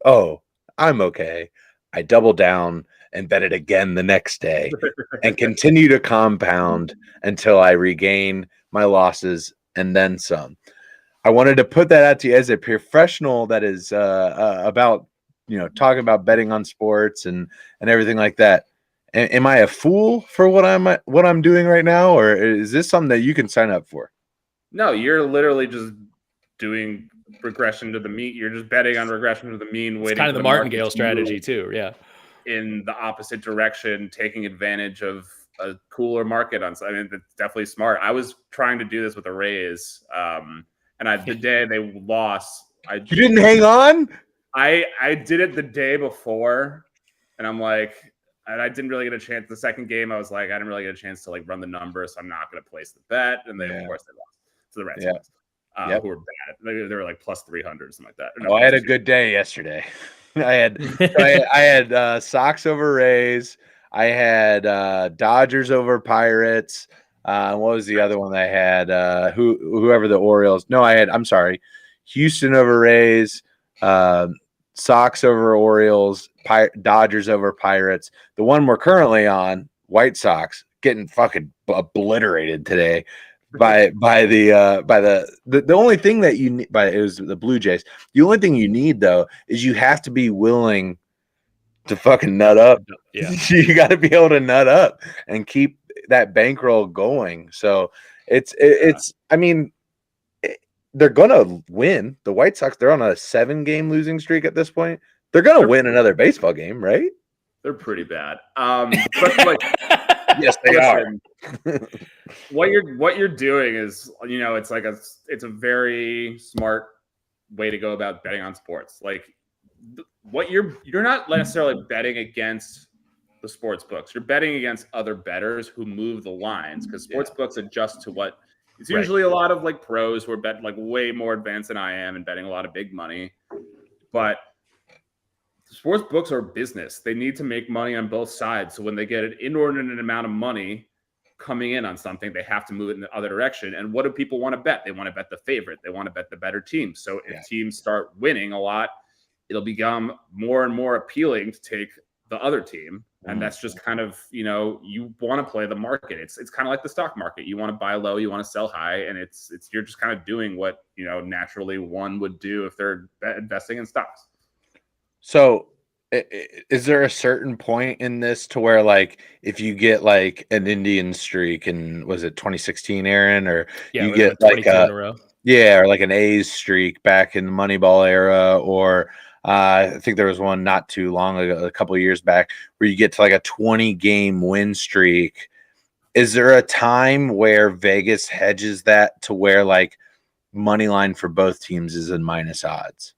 Oh, I'm okay. I double down and bet it again the next day and continue to compound until I regain my losses and then some. I wanted to put that out to you as a professional that is about, talking about betting on sports and everything like that. Am I a fool for what I'm doing right now, or is this something that you can sign up for? No, you're literally just doing regression to the mean. You're just betting on regression to the mean. It's kind of the martingale strategy too. Yeah. In the opposite direction, taking advantage of a cooler market on. I mean, it's definitely smart. I was trying to do this with the Rays. And the day they lost, you didn't hang on. I did it the day before, and I'm like, and I didn't really get a chance. The second game, I was like, I didn't really get a chance to like run the numbers, so I'm not going to place the bet. And then of course they lost to the Reds, who were bad. They were like plus 300 or something like that. I had a good day yesterday. I had Sox over Rays. I had Dodgers over Pirates. What was the other one I had? Whoever the Orioles. No, I'm sorry. Houston over Rays, Sox over Orioles, Dodgers over Pirates. The one we're currently on, White Sox, getting fucking obliterated today by the only thing that you need. It was the Blue Jays. The only thing you need though is you have to be willing to fucking nut up. Yeah, you got to be able to nut up and keep that bankroll going. So it's I mean, they're gonna win. The White Sox, they're on a 7-game losing streak at this point. They're gonna win another baseball game, right? They're pretty bad. But like, yes, they are. What you're doing is, it's a very smart way to go about betting on sports. Like, what you're not necessarily betting against the sports books. You're betting against other bettors who move the lines, because sports books adjust to what it's usually a lot of like pros who are betting like way more advanced than I am and betting a lot of big money. But sports books are business. They need to make money on both sides. So when they get an inordinate amount of money coming in on something, they have to move it in the other direction. And what do people want to bet? They want to bet the favorite. They want to bet the better team. So if teams start winning a lot, it'll become more and more appealing to take the other team. And that's just kind of, you want to play the market. It's kind of like the stock market. You want to buy low, you want to sell high. And it's you're just kind of doing what, naturally one would do if they're investing in stocks. So is there a certain point in this to where, like, if you get like an Indian streak, and was it 2016, Aaron, or Yeah, you we get went like 22 in a row. yeah, or like an A's streak back in the Moneyball era, or I think there was one not too long ago, a couple of years back, where you get to like a 20-game win streak. Is there a time where Vegas hedges that to where like money line for both teams is in minus odds?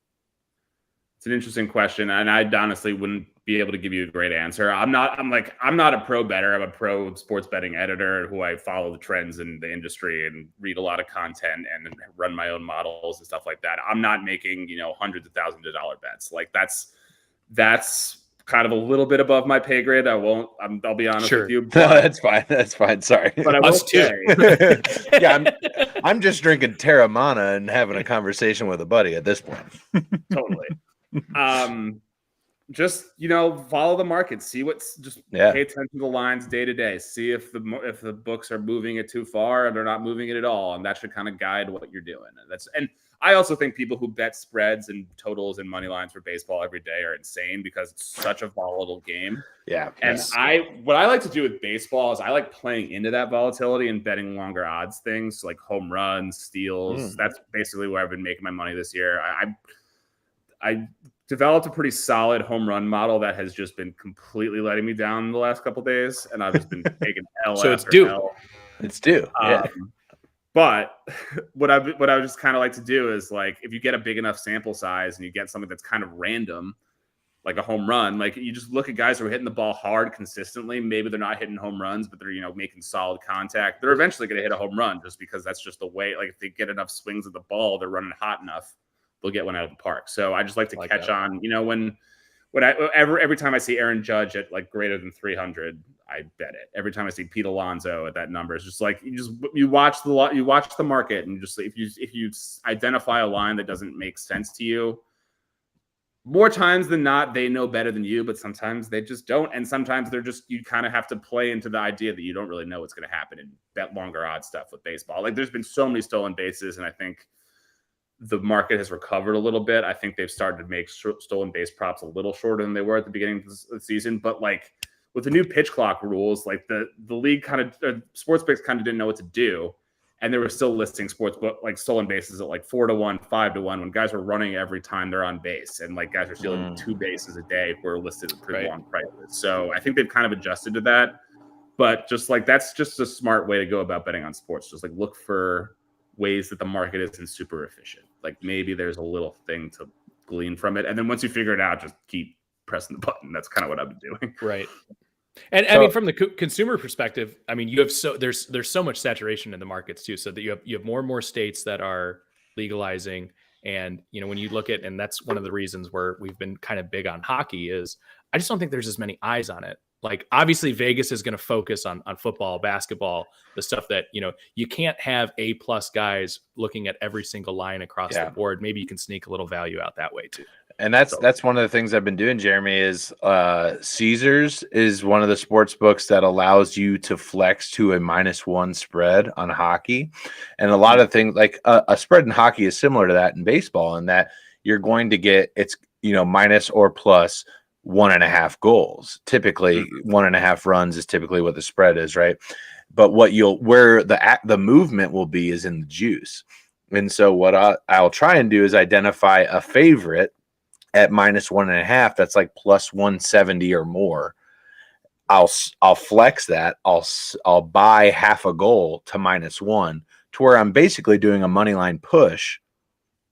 It's an interesting question, and I honestly wouldn't be able to give you a great answer. I'm not a pro bettor. I'm a pro sports betting editor who I follow the trends in the industry and read a lot of content and run my own models and stuff like that. I'm not making, hundreds of thousands of dollar bets. Like that's kind of a little bit above my pay grade. I'll be honest with you. No, that's fine. That's fine. Sorry. But I will say, yeah, I'm just drinking Terramana and having a conversation with a buddy at this point. Totally. Just follow the market, see pay attention to the lines day to day, see if the books are moving it too far and they're not moving it at all, and that should kind of guide what you're doing. And I also think people who bet spreads and totals and money lines for baseball every day are insane because it's such a volatile game. Yeah. And what I like to do with baseball is I like playing into that volatility and betting longer odds things like home runs, steals. That's basically where I've been making my money this year. I developed a pretty solid home run model that has just been completely letting me down the last couple of days, and I've just been taking L. So it's due. L. It's due. Yeah. But what I would just kind of like to do is, like, if you get a big enough sample size and you get something that's kind of random, like a home run, like you just look at guys who are hitting the ball hard consistently. Maybe they're not hitting home runs, but they're making solid contact. They're eventually going to hit a home run just because that's just the way. Like if they get enough swings at the ball, they're running hot enough, they'll get one out of the park. So I just like to catch on. Every time I see Aaron Judge at like greater than 300, I bet it. Every time I see Pete Alonso at that number, it's just like you watch the market, and just if you identify a line that doesn't make sense to you, more times than not, they know better than you, but sometimes they just don't. And sometimes you kind of have to play into the idea that you don't really know what's going to happen and bet longer odds stuff with baseball. Like there's been so many stolen bases, and I think the market has recovered a little bit. I think they've started to make stolen base props a little shorter than they were at the beginning of the season. But like with the new pitch clock rules, like the league sports books kind of didn't know what to do. And they were still listing like stolen bases at like 4-1, 5-1 when guys were running every time they're on base. And like guys are stealing 2 bases a day were listed at pretty long prices. So I think they've kind of adjusted to that. But just like that's just a smart way to go about betting on sports. Just like look for ways that the market isn't super efficient. Like maybe there's a little thing to glean from it. And then once you figure it out, just keep pressing the button. That's kind of what I've been doing. Right. And I mean, from the consumer perspective, I mean, there's so much saturation in the markets too, so that you have more and more states that are legalizing. And, when you look at, and that's one of the reasons where we've been kind of big on hockey is I just don't think there's as many eyes on it. Like obviously Vegas is going to focus on football, basketball, the stuff that, you can't have A+ guys looking at every single line across the board. Maybe you can sneak a little value out that way too. And that's one of the things I've been doing, Jeremy, is Caesars is one of the sports books that allows you to flex to a -1 spread on hockey. And a lot of things like a spread in hockey is similar to that in baseball, in that you're going to get minus or plus 1.5 goals. Typically 1.5 runs is typically what the spread is, right? But where the movement will be is in the juice. And so what I'll try and do is identify a favorite at -1.5 that's like plus 170 or more. I'll flex that. I'll buy half a goal to -1 to where I'm basically doing a money line push,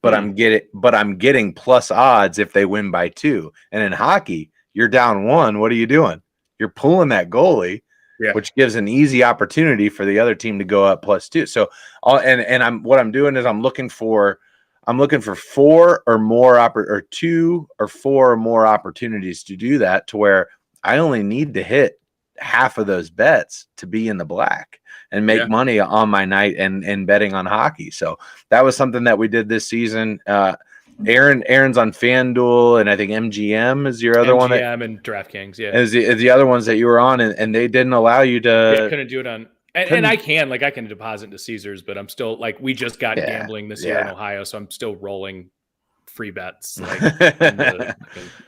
but I'm getting plus odds if they win by 2. And in hockey, you're down 1. What are you doing? You're pulling that goalie, which gives an easy opportunity for the other team to go up +2. So what I'm doing is I'm looking for 4 or more or 2 or 4 or more opportunities to do that, to where I only need to hit half of those bets to be in the black and make money on my night and betting on hockey. So that was something that we did this season. Aaron's on FanDuel, and I think MGM is your other one. MGM and DraftKings, is the other ones that you were on, and they didn't allow you to. Couldn't do it on. And I can deposit into Caesars, but I'm still like, we just got gambling this year in Ohio, so I'm still rolling free bets. But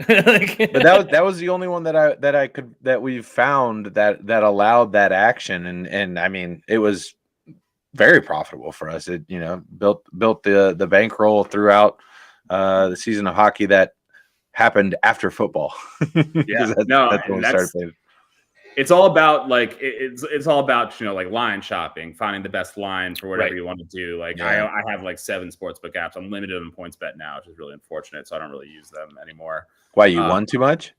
that was the only one that we found that allowed that action, and I mean it was very profitable for us. It built the bankroll throughout the season of hockey that happened after football. Yeah, that's when we started playing. It's all about like it's all about like line shopping, finding the best line for whatever you want to do. Like I have like 7 sportsbook apps. I'm limited on PointsBet now, which is really unfortunate. So I don't really use them anymore. Why, you won too much?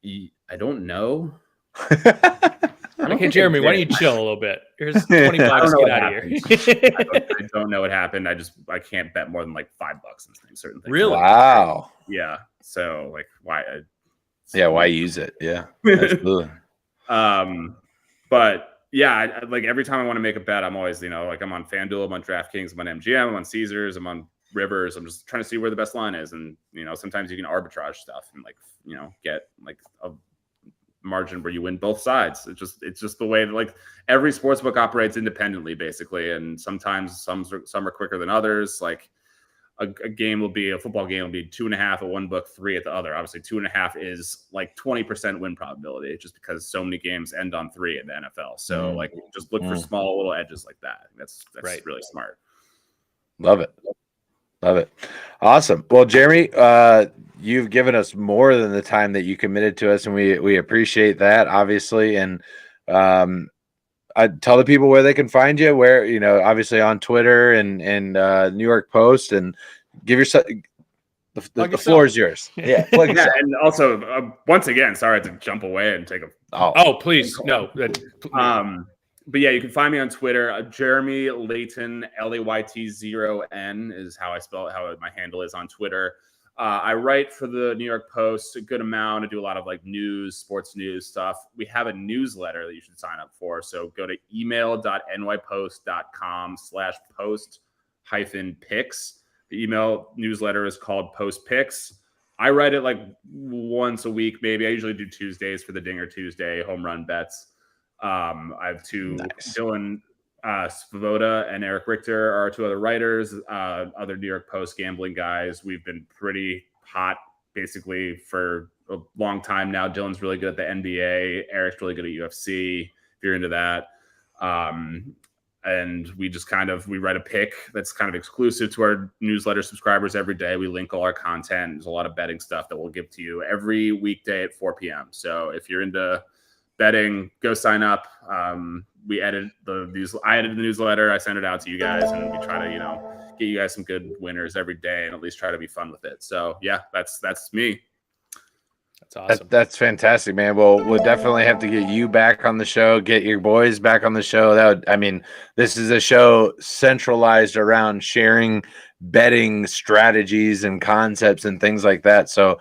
I don't know. Okay, Jeremy, why don't you chill a little bit? Here's $20. Get out of here. I don't know what happened. I can't bet more than like $5 on certain things. Really? Wow. Yeah. So like why? Why use it? Yeah. Absolutely. But yeah, like every time I want to make a bet, I'm always like I'm on FanDuel, I'm on DraftKings, I'm on MGM, I'm on Caesars, I'm on Rivers. I'm just trying to see where the best line is, and sometimes you can arbitrage stuff and like get like a margin where you win both sides. It's just the way that like every sportsbook operates independently basically, and sometimes some are quicker than others. Like a football game will be 2.5 at one book, 3 at the other. Obviously 2.5 is like 20% win probability just because so many games end on 3 in the NFL. So like just look for small little edges like that. That's right. Really smart. Love it. Awesome. Well, Jeremy, you've given us more than the time that you committed to us, and we appreciate that, obviously. And I tell the people where they can find you, where obviously on Twitter and New York Post, and give yourself the floor is yours. Yeah, and also once again, sorry to jump away and take a. Oh, please no. But yeah, you can find me on Twitter. Jeremy Layton, LAYT0N is how I spell it, how my handle is on Twitter. I write for the New York Post a good amount. I do a lot of like news, sports news stuff. We have a newsletter that you should sign up for. So go to email.nypost.com/post-picks. The email newsletter is called Post Picks. I write it like once a week, maybe. I usually do Tuesdays for the Dinger Tuesday home run bets. I have 2, Dylan Svoboda and Eric Richter are 2 other writers, other New York Post gambling guys. We've been pretty hot basically for a long time now. Dylan's really good at the NBA. Eric's really good at UFC, if you're into that. And we just we write a pick that's kind of exclusive to our newsletter subscribers every day. We link all our content. There's a lot of betting stuff that we'll give to you every weekday at 4 p.m. So if you're into betting, go sign up. I edit the newsletter. I send it out to you guys, and we try to, get you guys some good winners every day, and at least try to be fun with it. So yeah, that's me. That's awesome. That's fantastic, man. Well, we'll definitely have to get you back on the show, get your boys back on the show. This is a show centralized around sharing betting strategies and concepts and things like that. So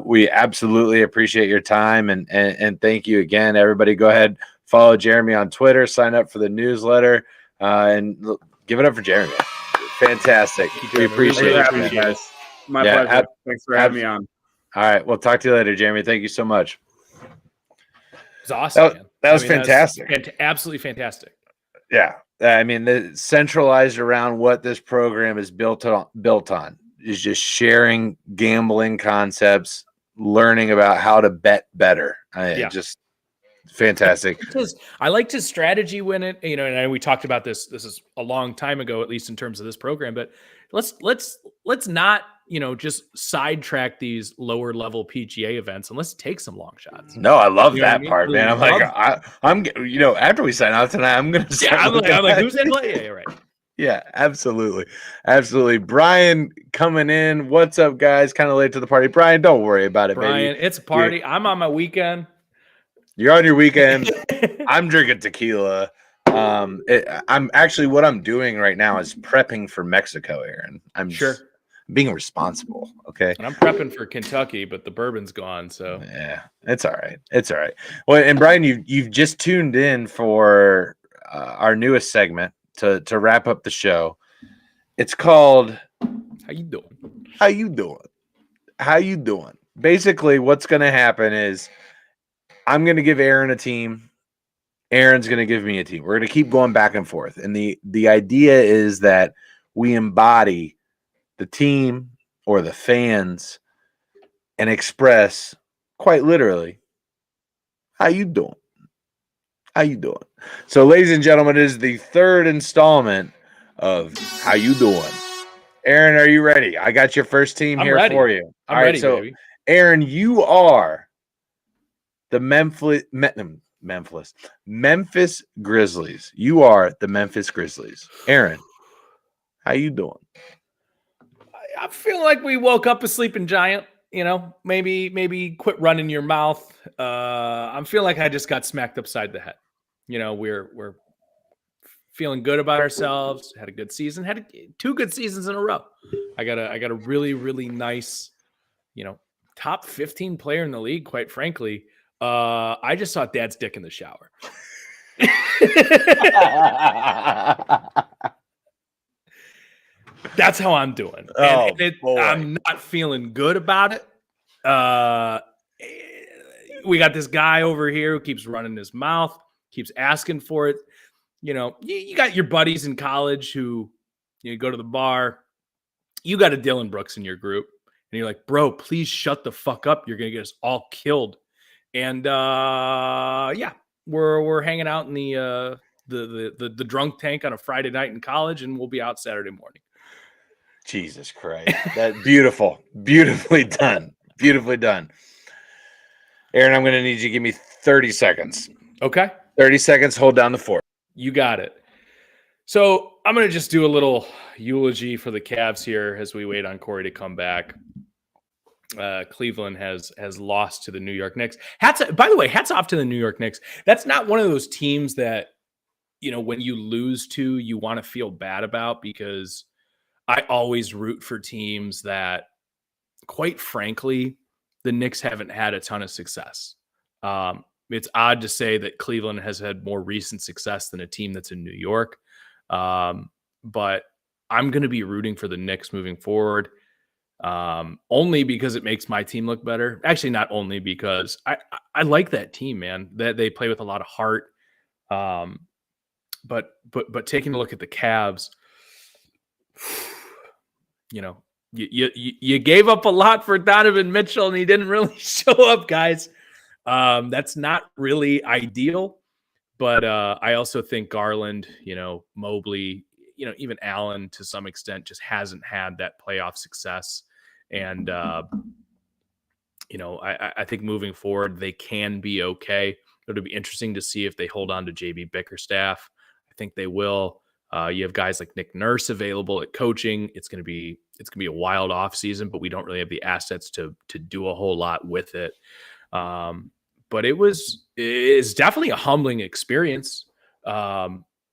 we absolutely appreciate your time, and thank you again. Everybody go ahead, follow Jeremy on Twitter, sign up for the newsletter, and give it up for Jeremy. Fantastic. We appreciate it, guys. My pleasure. Thanks for having me on. All right. We'll talk to you later, Jeremy. Thank you so much. It's awesome. That was fantastic. Absolutely fantastic. Yeah. The centralized around what this program is built on is just sharing gambling concepts, learning about how to bet better. Just fantastic. I liked his strategy when it, and we talked about this. This is a long time ago, at least in terms of this program. But let's not just sidetrack these lower level PGA events, and let's take some long shots. No, I love that part, man. I'm like, I'm after we sign out tonight, I'm gonna. I'm like, who's in play? Yeah, right. Yeah, absolutely. Brian coming in. What's up, guys? Kind of late to the party. Brian, don't worry about it, Brian, baby. It's a party. I'm on my weekend. You're on your weekend. I'm drinking tequila. I'm actually, what I'm doing right now is prepping for Mexico, Aaron. I'm being responsible. Okay. And I'm prepping for Kentucky, but the bourbon's gone. So yeah, it's all right. Well, and Brian, you've just tuned in for our newest segment to wrap up the show. It's called How You Doing? Basically, what's going to happen is I'm going to give Aaron a team. Aaron's going to give me a team. We're going to keep going back and forth. And the idea is that we embody the team or the fans and express quite literally, how you doing? How you doing? So, ladies and gentlemen, it is the third installment of How You Doing. Aaron, are you ready? I got your first team I'm here ready. for you. I'm All right, ready, so baby. Aaron, you are the Memphis Grizzlies. You are the Memphis Grizzlies. Aaron, how you doing? I feel like we woke up a sleeping giant. You know, maybe quit running your mouth. I'm feeling like I just got smacked upside the head. You know, we're feeling good about ourselves. Had a good season. Had 2 good seasons in a row. I got a really nice, you know, top 15 player in the league. Quite frankly, I just saw Dad's dick in the shower. That's how I'm doing. I'm not feeling good about it. We got this guy over here who keeps running his mouth, keeps asking for it. You know, you got your buddies in college who you go to the bar. You got a Dylan Brooks in your group, and you're like, bro, please shut the fuck up. You're gonna get us all killed. And yeah, we're hanging out in the drunk tank on a Friday night in college, and we'll be out Saturday morning. Jesus Christ. That beautifully done. Beautifully done. Aaron, I'm going to need you to give me 30 seconds. Okay. 30 seconds, hold down the fort. You got it. So I'm going to just do a little eulogy for the Cavs here as we wait on Corey to come back. Cleveland has lost to the New York Knicks. By the way, hats off to the New York Knicks. That's not one of those teams that, you know, when you lose to, you want to feel bad about, because I always root for teams that, quite frankly, the Knicks haven't had a ton of success. It's odd to say that Cleveland has had more recent success than a team that's in New York. But I'm going to be rooting for the Knicks moving forward. Only because it makes my team look better. Actually, not only because I like that team, man. That they play with a lot of heart. But taking a look at the Cavs, you know, you gave up a lot for Donovan Mitchell, and he didn't really show up, guys. That's not really ideal. But I also think Garland, you know, Mobley, you know, even Allen to some extent just hasn't had that playoff success. And, you know, I think moving forward, they can be okay. It'll be interesting to see if they hold on to JB Bickerstaff. I think they will. You have guys like Nick Nurse available at coaching. It's going to be a wild off season, but we don't really have the assets to do a whole lot with it. But it's definitely a humbling experience.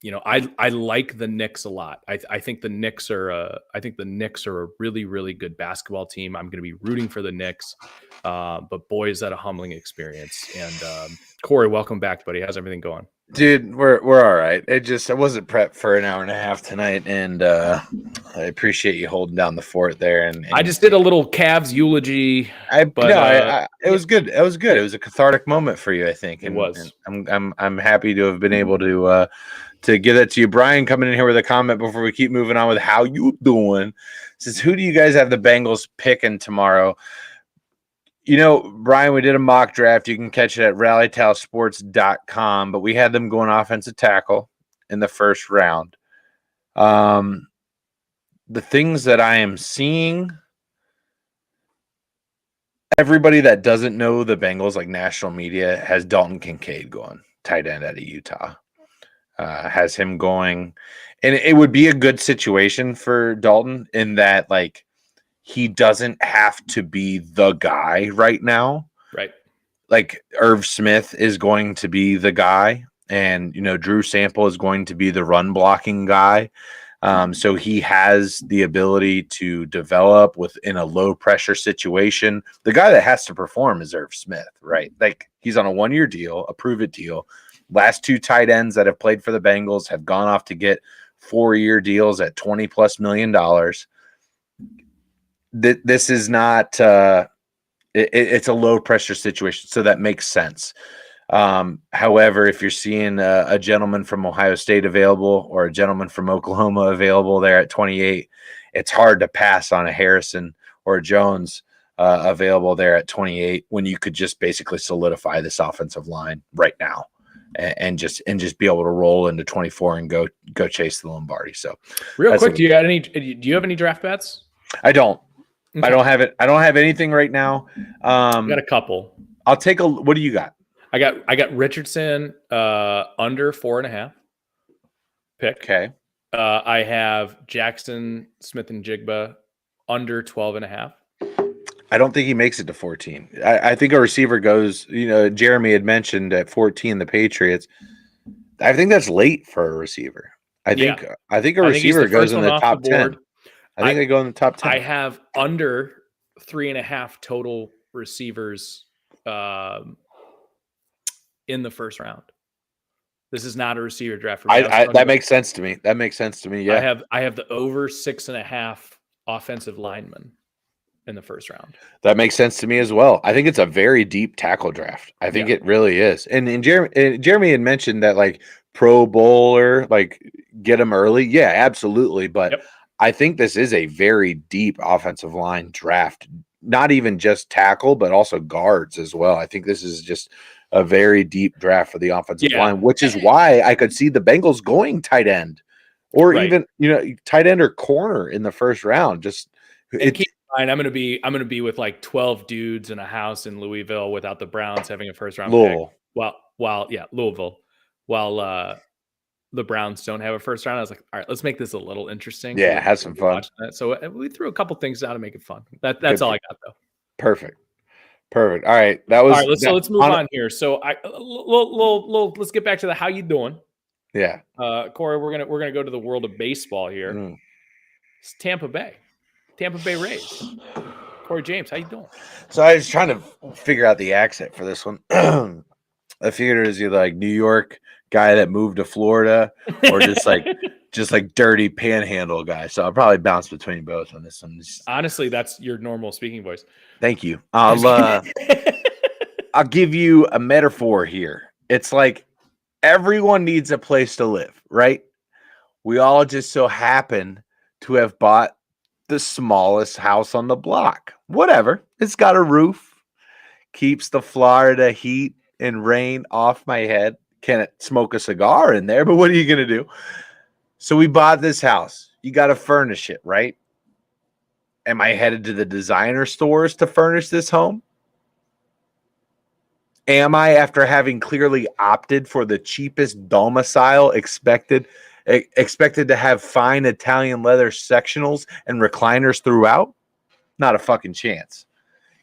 You know, I like the Knicks a lot. I think the Knicks are a really, really good basketball team. I'm going to be rooting for the Knicks. But boy, is that a humbling experience. And Corey, welcome back, buddy. How's everything going? Dude, we're all right. I wasn't prepped for an hour and a half tonight, and I appreciate you holding down the fort there. And I just did a little Cavs eulogy. It was good. It was good. It was a cathartic moment for you, I think. And, it was. And I'm happy to have been able to give that to you. Brian coming in here with a comment before we keep moving on with how you doing. Says, who do you guys have the Bengals picking tomorrow? You know, Brian, we did a mock draft. You can catch it at rallytalsports.com, but we had them going offensive tackle in the first round. The things that I am seeing, everybody that doesn't know the Bengals, like national media, has Dalton Kincaid going, tight end out of Utah. Has him going, and it would be a good situation for Dalton in that, like, he doesn't have to be the guy right now. Right. Like Irv Smith is going to be the guy, and, you know, Drew Sample is going to be the run blocking guy. So he has the ability to develop within a low pressure situation. The guy that has to perform is Irv Smith, right? Like, he's on a 1-year deal, a prove it deal. Last 2 tight ends that have played for the Bengals have gone off to get 4-year deals at $20+ million. This is not it's a low pressure situation, so that makes sense. However, if you're seeing a gentleman from Ohio State available or a gentleman from Oklahoma available there at 28, it's hard to pass on a Harrison or a Jones available there at 28 when you could just basically solidify this offensive line right now and just be able to roll into 24 and go chase the Lombardi. So real quick, do you have any draft bets? I don't. Okay. I don't have it. I don't have anything right now. I got a couple. I'll take what do you got? I got Richardson under 4.5 pick. Okay. I have Jackson Smith and Jigba under 12.5. I don't think he makes it to 14. I think a receiver goes, Jeremy had mentioned at 14 the Patriots. I think that's late for a receiver. I think a receiver goes in the top 10. I think they go in the top 10. I have under 3.5 total receivers in the first round. This is not a receiver draft for me. That makes sense to me. Yeah. I have the over 6.5 offensive linemen in the first round. That makes sense to me as well. I think it's a very deep tackle draft. I think it really is. And Jeremy had mentioned that like Pro Bowler, like get him early. Yeah, absolutely. But I think this is a very deep offensive line draft. Not even just tackle, but also guards as well. I think this is just a very deep draft for the offensive line, which is why I could see the Bengals going tight end or even, tight end or corner in the first round. Just keep in mind, I'm going to be with like 12 dudes in a house in Louisville without the Browns having a first round pick. Louisville. While the Browns don't have a first round, I was like, all right, let's make this a little interesting. Yeah, have some fun. So we threw a couple things out to make it fun. That's all I got though. Perfect. All right, that was. All right, let's move on here. So let's get back to the how you doing. Yeah, Corey, we're gonna go to the world of baseball here. It's Tampa Bay Rays. Corey James, how you doing? So I was trying to figure out the accent for this one. I figured it was either like New York guy that moved to Florida or just like dirty panhandle guy. So I'll probably bounce between both on this one. Honestly, that's your normal speaking voice. Thank you. I'll give you a metaphor here. It's like everyone needs a place to live, right? We all just so happen to have bought the smallest house on the block. Whatever. It's got a roof, keeps the Florida heat and rain off my head. Can't smoke a cigar in there, but what are you going to do? So we bought this house. You got to furnish it, right? Am I headed to the designer stores to furnish this home? Am I, after having clearly opted for the cheapest domicile, expected to have fine Italian leather sectionals and recliners throughout? Not a fucking chance.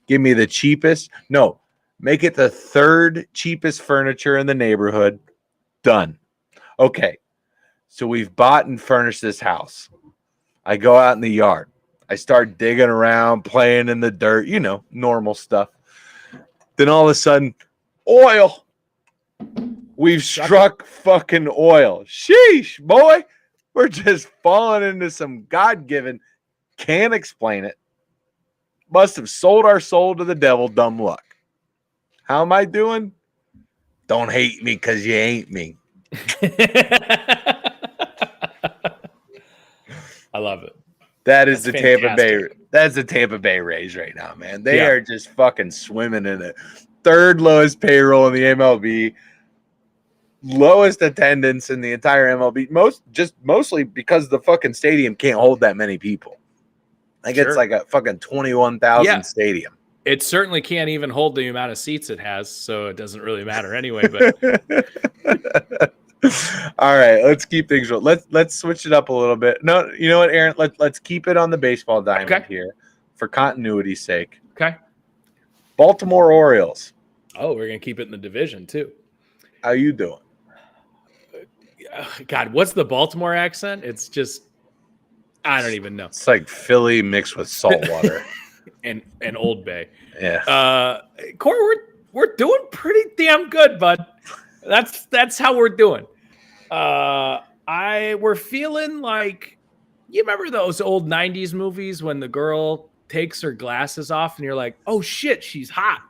Give me the cheapest. No, make it the third cheapest furniture in the neighborhood. Done. Okay. So we've bought and furnished this house. I go out in the yard. I start digging around, playing in the dirt, normal stuff. Then all of a sudden, oil. We've struck fucking oil. Sheesh, boy. We're just falling into some God-given, can't explain it. Must have sold our soul to the devil, dumb luck. How am I doing? Don't hate me because you ain't me. I love it. That's the Tampa Bay. That's the Tampa Bay Rays right now, man. They are just fucking swimming in it. Third lowest payroll in the MLB. Lowest attendance in the entire MLB. Mostly because the fucking stadium can't hold that many people. It's like a fucking 21,000 stadium. It certainly can't even hold the amount of seats it has, so it doesn't really matter anyway. But all right, let's keep things real. Let's switch it up a little bit. No, you know what, Aaron? Let's keep it on the baseball diamond here for continuity's sake. Okay. Baltimore Orioles. Oh, we're gonna keep it in the division too. How you doing? God, what's the Baltimore accent? It's just, I don't even know. It's like Philly mixed with salt water. and Old Bay. Yeah. Corey, we're doing pretty damn good, bud. That's how we're doing. We're feeling like, you remember those old 90s movies when the girl takes her glasses off and you're like, oh shit, she's hot.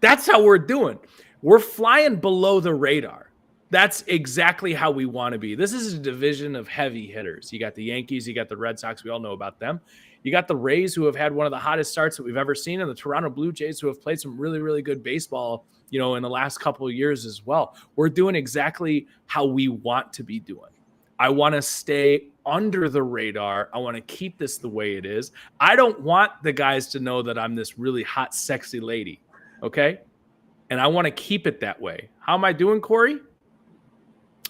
That's how we're doing. We're flying below the radar. That's exactly how we want to be. This is a division of heavy hitters. You got the Yankees, you got the Red Sox. We all know about them. You got the Rays, who have had one of the hottest starts that we've ever seen, and the Toronto Blue Jays, who have played some really, really good baseball, in the last couple of years as well. We're doing exactly how we want to be doing. I want to stay under the radar. I want to keep this the way it is. I don't want the guys to know that I'm this really hot, sexy lady. Okay? And I want to keep it that way. How am I doing, Corey?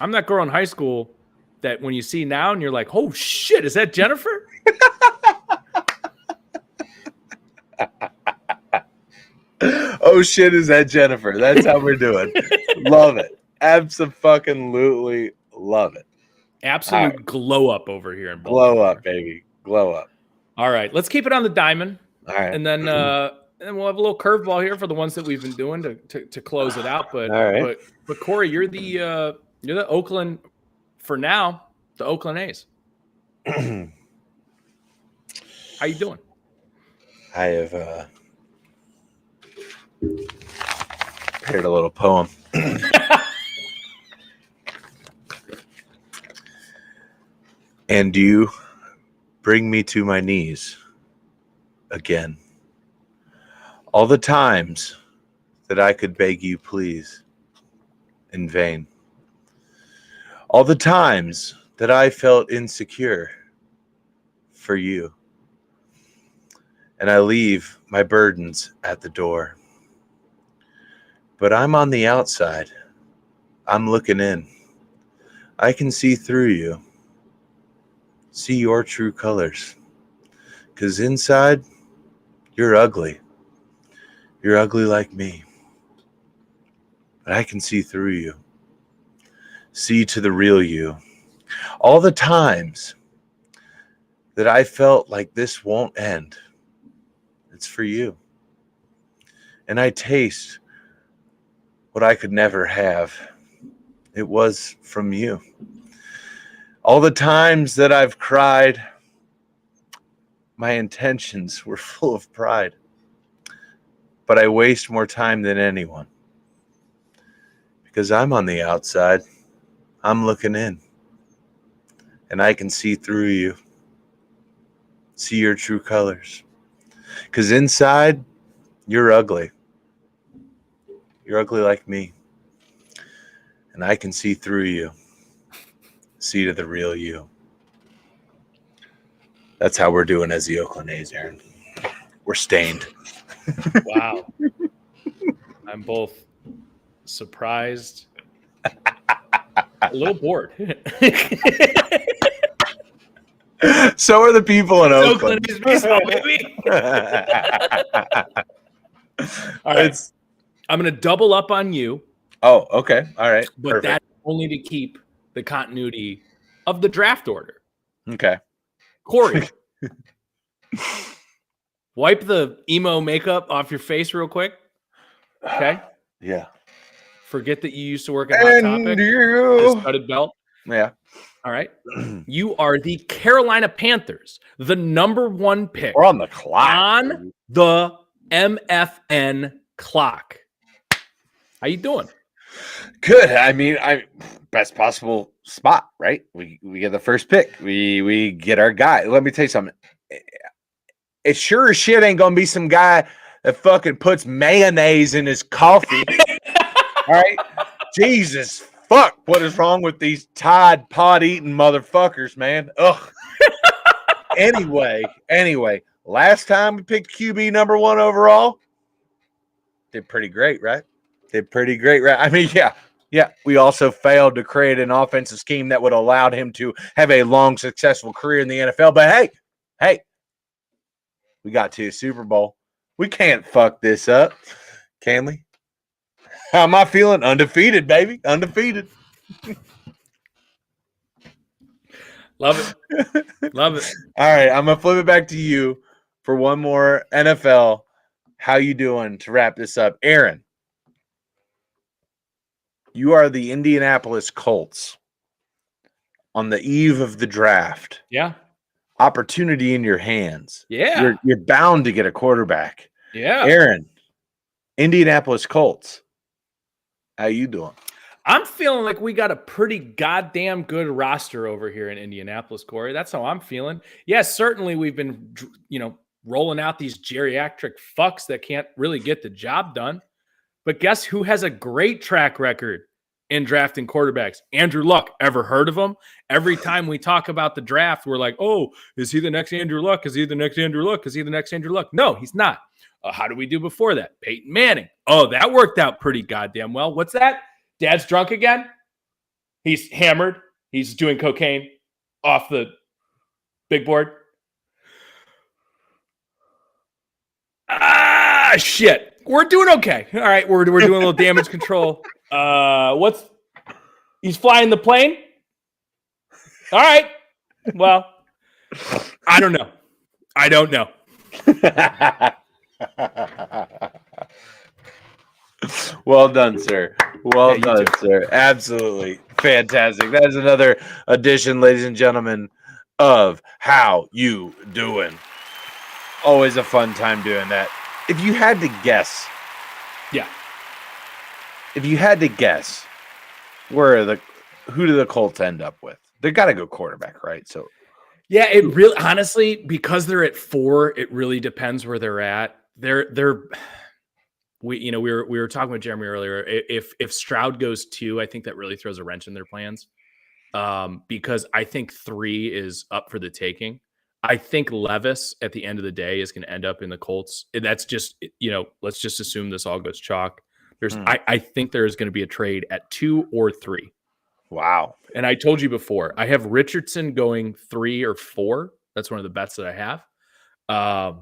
I'm that girl in high school that when you see now and you're like, oh shit, is that Jennifer? Oh shit, is that Jennifer? That's how we're doing. Love it. Absolutely love it. Absolute right. Glow up over here in Baltimore. Glow up, baby. Glow up. All right, let's keep it on the diamond. All right. And then we'll have a little curveball here for the ones that we've been doing to close it out. But all right. But Corey, you're the Oakland, for now, the Oakland A's. How you doing? I have prepared a little poem. And you bring me to my knees again. All the times that I could beg you please in vain. All the times that I felt insecure for you. And I leave my burdens at the door. But I'm on the outside. I'm looking in. I can see through you. See your true colors. 'Cause inside, you're ugly. You're ugly like me. But I can see through you. See to the real you. All the times that I felt like this won't end, it's for you. And I taste what I could never have. It was from you. All the times that I've cried, my intentions were full of pride. But I waste more time than anyone. Because I'm on the outside. I'm looking in. And I can see through you. See your true colors. Because inside, you're ugly. You're ugly like me. And I can see through you. See to the real you. That's how we're doing as the Oakland A's, Aaron. We're stained. Wow. I'm both surprised, a little bored. So are the people in Oakland. Oakland A's baseball, baby. All right. I'm going to double up on you. Oh, okay. All right. But perfect. That's only to keep the continuity of the draft order. Okay. Corey, wipe the emo makeup off your face real quick. Okay? Yeah. Forget that you used to work at Hot Topic. The studded belt. Yeah. All right. You are the Carolina Panthers, the number 1 pick. We're on the clock. On the MFN clock. How you doing? Good. I mean, best possible spot, right? We get the first pick. We get our guy. Let me tell you something. It sure as shit ain't gonna be some guy that fucking puts mayonnaise in his coffee. All right. Jesus fuck. What is wrong with these Tide Pod eating motherfuckers, man? Ugh. Anyway. Last time we picked QB number 1 overall. Did pretty great, right? I mean, yeah. We also failed to create an offensive scheme that would allow him to have a long, successful career in the NFL. But hey, we got to a Super Bowl. We can't fuck this up, can we? How am I feeling? Undefeated, baby. Undefeated. Love it. Love it. All right, I'm going to flip it back to you for one more NFL. How you doing to wrap this up? Aaron, you are the Indianapolis Colts on the eve of the draft. Yeah. Opportunity in your hands. Yeah. You're bound to get a quarterback. Yeah. Aaron, Indianapolis Colts. How you doing? I'm feeling like we got a pretty goddamn good roster over here in Indianapolis, Corey. That's how I'm feeling. Yes, certainly we've been, rolling out these geriatric fucks that can't really get the job done. But guess who has a great track record in drafting quarterbacks? Andrew Luck. Ever heard of him? Every time we talk about the draft, we're like, oh, is he the next Andrew Luck? Is he the next Andrew Luck? Is he the next Andrew Luck? No, he's not. How do we do before that? Peyton Manning. Oh, that worked out pretty goddamn well. What's that? Dad's drunk again? He's hammered. He's doing cocaine off the big board. Shit. We're doing okay. All right, we're doing a little damage control. He's flying the plane? All right. Well, I don't know. Well done, sir. Well done, sir. Absolutely fantastic. That is another edition, ladies and gentlemen, of How You Doin'. Always a fun time doing that. If you had to guess, who do the Colts end up with? They got to go quarterback, right? So, yeah, it really, honestly, because they're at 4, it really depends where they're at. We were talking with Jeremy earlier. If Stroud goes 2, I think that really throws a wrench in their plans. Because I think 3 is up for the taking. I think Levis at the end of the day is going to end up in the Colts. That's just, let's just assume this all goes chalk. I think there is going to be a trade at 2 or 3. Wow. And I told you before, I have Richardson going 3 or 4. That's one of the bets that I have. I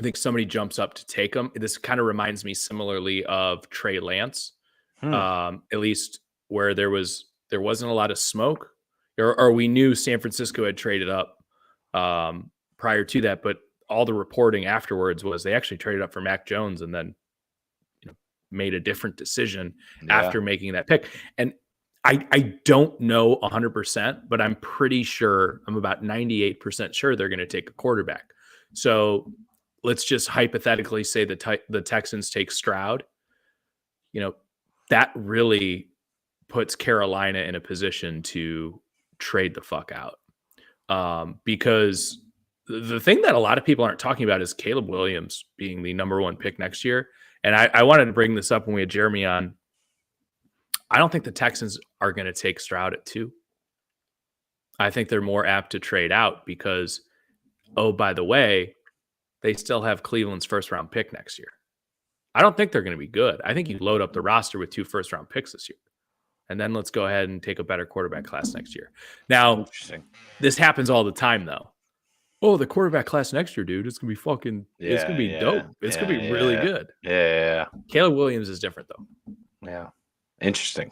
think somebody jumps up to take him. This kind of reminds me similarly of Trey Lance, at least where there wasn't a lot of smoke, or we knew San Francisco had traded up prior to that, but all the reporting afterwards was they actually traded up for Mac Jones and then made a different decision after making that pick. And I don't know 100%, but I'm pretty sure, I'm about 98% sure they're going to take a quarterback. So let's just hypothetically say the Texans take Stroud. That really puts Carolina in a position to trade the fuck out. Because the thing that a lot of people aren't talking about is Caleb Williams being the number 1 pick next year. And I wanted to bring this up when we had Jeremy on. I don't think the Texans are going to take Stroud at 2. I think they're more apt to trade out because, oh, by the way, they still have Cleveland's first-round pick next year. I don't think they're going to be good. I think you load up the roster with 2 first-round picks this year. And then let's go ahead and take a better quarterback class next year. Now, this happens all the time, though. Oh, the quarterback class next year, dude, it's going to be fucking it's going to be dope. It's going to be really good. Yeah. Caleb Williams is different, though. Yeah. Interesting.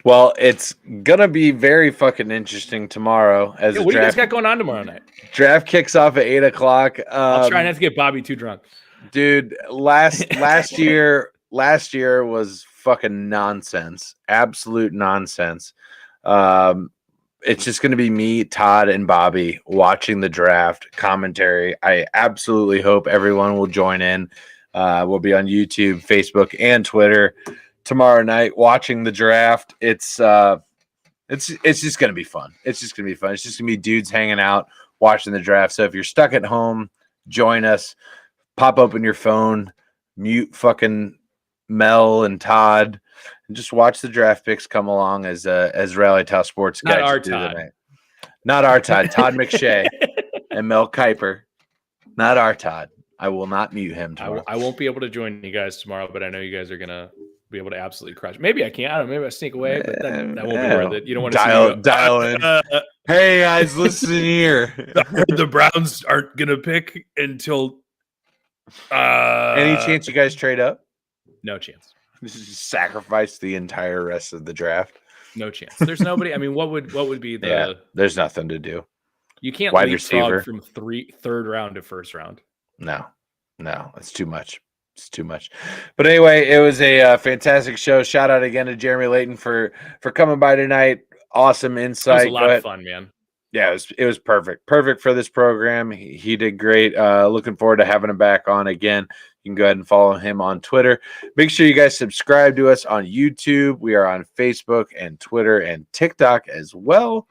Well, it's going to be very fucking interesting tomorrow. What do you guys got going on tomorrow night? Draft kicks off at 8:00. I'll try not to get Bobby too drunk. Dude, last year was fucking nonsense. Absolute nonsense. It's just going to be me, Todd, and Bobby watching the draft commentary. I absolutely hope everyone will join in. We'll be on YouTube, Facebook, and Twitter tomorrow night watching the draft. It's just going to be fun. It's just going to be dudes hanging out watching the draft. So if you're stuck at home, join us. Pop open your phone, mute fucking Mel and Todd, and just watch the draft picks come along as Rally Towel Sports guys. Not our Todd. Todd McShay and Mel Kiper. Not our Todd. I will not mute him tomorrow. I won't be able to join you guys tomorrow, but I know you guys are gonna be able to absolutely crush. Maybe I can't. I don't know. Maybe I sneak away, but that won't be worth it. You don't want to dial in. Hey guys, listen here. The Browns aren't gonna pick until. Any chance you guys trade up? No chance. Sacrifice the entire rest of the draft. No chance. There's nobody. I mean, what would be the? Yeah, there's nothing to do. You can't wide leapfrog receiver from third round to first round. No, it's too much. It's too much. But anyway, it was a fantastic show. Shout out again to Jeremy Layton for coming by tonight. Awesome insight. It was a lot of fun, man. Yeah, it was perfect for this program. He did great. Looking forward to having him back on again. You can go ahead and follow him on Twitter. Make sure you guys subscribe to us on YouTube. We are on Facebook and Twitter and TikTok as well.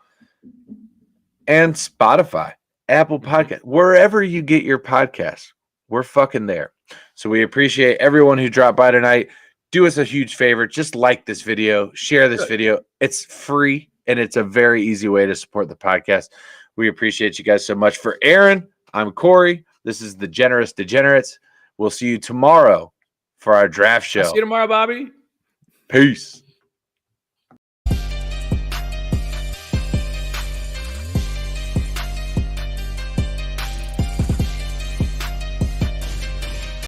And Spotify, Apple Podcast, wherever you get your podcasts, we're fucking there. So we appreciate everyone who dropped by tonight. Do us a huge favor. Just like this video, share this video. It's free and it's a very easy way to support the podcast. We appreciate you guys so much. For Aaron, I'm Corey. This is the Generous Degenerates. We'll see you tomorrow for our draft show. I'll see you tomorrow, Bobby. Peace.